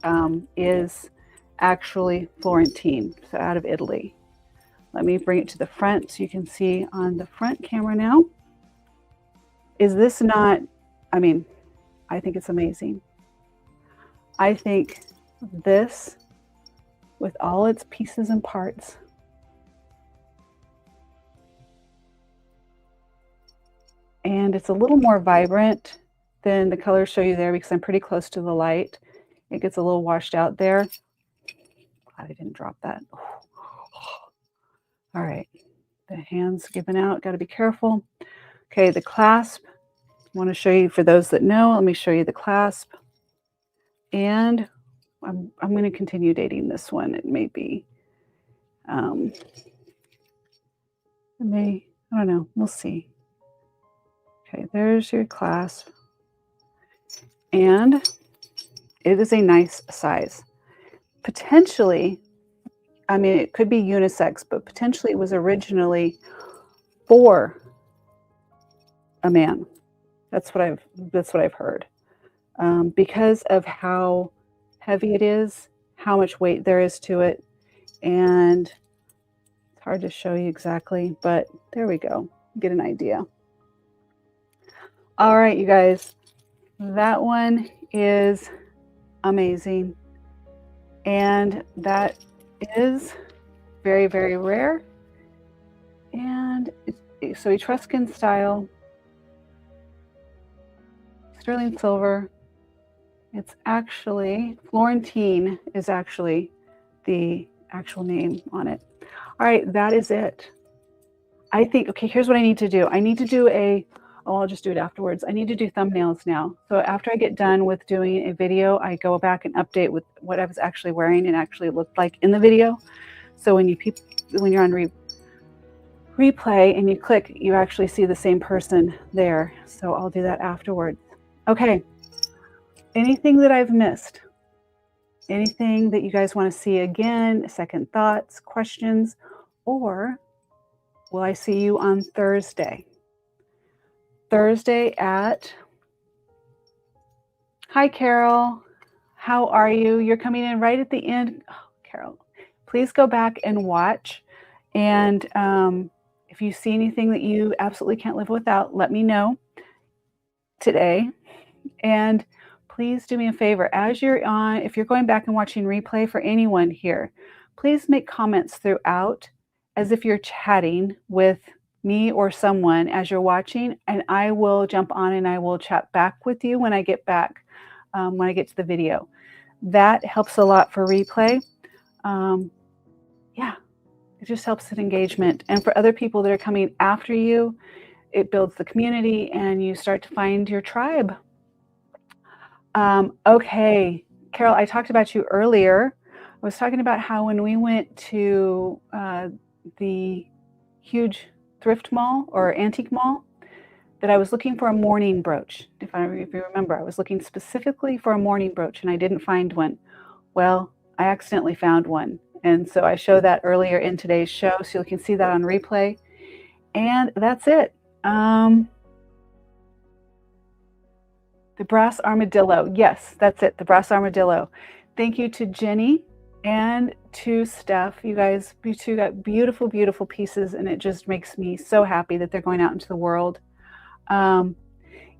is actually Florentine, so out of Italy. Let me bring it to the front so you can see on the front camera now. Is this not, I mean, I think it's amazing. I think this, with all its pieces and parts, and it's a little more vibrant than the colors show you there because I'm pretty close to the light. It gets a little washed out there. Glad I didn't drop that. All right, the hands giving out, got to be careful. Okay, the clasp. I want to show you, for those that know, let me show you the clasp. And I'm going to continue dating this one. It may be, I don't know, we'll see. Okay, there's your clasp. And it is a nice size. Potentially, I mean, it could be unisex, but potentially it was originally for a man. That's what I've heard. Because of how heavy it is, how much weight there is to it, and It's hard to show you exactly, but there we go. Get an idea. All right, you guys, that one is amazing. And that is very, very rare. And so Etruscan style, sterling silver. It's actually, Florentine is actually the actual name on it. All right, that is it. I think, okay, here's what I need to do. I need to do I'll just do it afterwards. I need to do thumbnails now. So after I get done with doing a video, I go back and update with what I was actually wearing and actually looked like in the video. So when you're on replay and you click, you actually see the same person there. So I'll do that afterwards. Okay. Anything that I've missed? Anything that you guys want to see again? Second thoughts, questions, or will I see you on Thursday? Thursday at, hi Carol, how are you? You're coming in right at the end. Oh, Carol, please go back and watch. And if you see anything that you absolutely can't live without, let me know today. And please do me a favor, as you're on, if you're going back and watching replay for anyone here, please make comments throughout as if you're chatting with me or someone as you're watching, and I will jump on and I will chat back with you when I get back, when I get to the video. That helps a lot for replay. Yeah, it just helps with engagement. And for other people that are coming after you, it builds the community and you start to find your tribe. Okay, Carol, I talked about you earlier. I was talking about how when we went to the huge thrift mall or antique mall, that I was looking for a mourning brooch. If you remember, I was looking specifically for a mourning brooch and I didn't find one. Well, I accidentally found one. And so I showed that earlier in today's show, so you can see that on replay. And that's it. The brass armadillo. Yes, that's it. The brass armadillo. Thank you to Jenny and to Steph. You guys, you two got beautiful, beautiful pieces, and it just makes me so happy that they're going out into the world.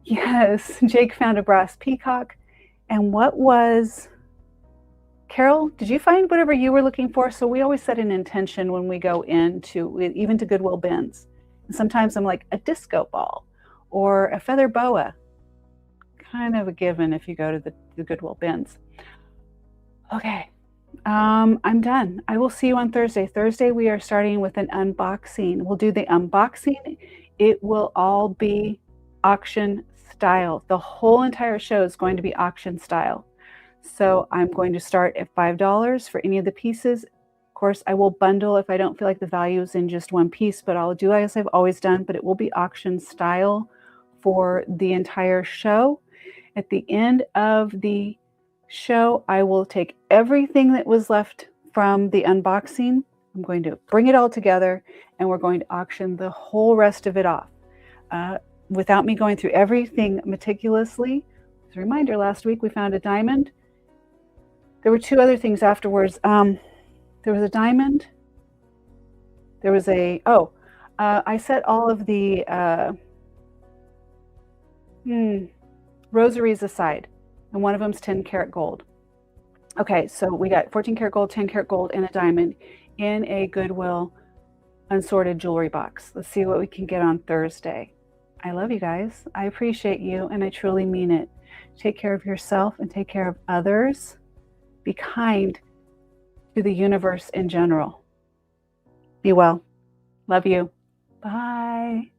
Yes, Jake found a brass peacock. And what was, Carol, did you find whatever you were looking for? So we always set an intention when we go into, even to Goodwill bins. And sometimes I'm like, a disco ball or a feather boa. Kind of a given if you go to the Goodwill bins. Okay, I'm done. I will see you on Thursday. Thursday, we are starting with an unboxing. We'll do the unboxing. It will all be auction style. The whole entire show is going to be auction style. So I'm going to start at $5 for any of the pieces. Of course, I will bundle if I don't feel like the value is in just one piece, but I'll do as I've always done, but it will be auction style for the entire show. At the end of the show, I will take everything that was left from the unboxing. I'm going to bring it all together and we're going to auction the whole rest of it off. Without me going through everything meticulously. As a reminder, last week we found a diamond. There were two other things afterwards. There was a diamond. There was I set all of the rosaries aside, and one of them's 10 karat gold. Okay, so we got 14 karat gold, 10 karat gold, and a diamond in a Goodwill unsorted jewelry box. Let's see what we can get on Thursday. I love you guys. I appreciate you, and I truly mean it. Take care of yourself and take care of others. Be kind to the universe in general. Be well. Love you. Bye.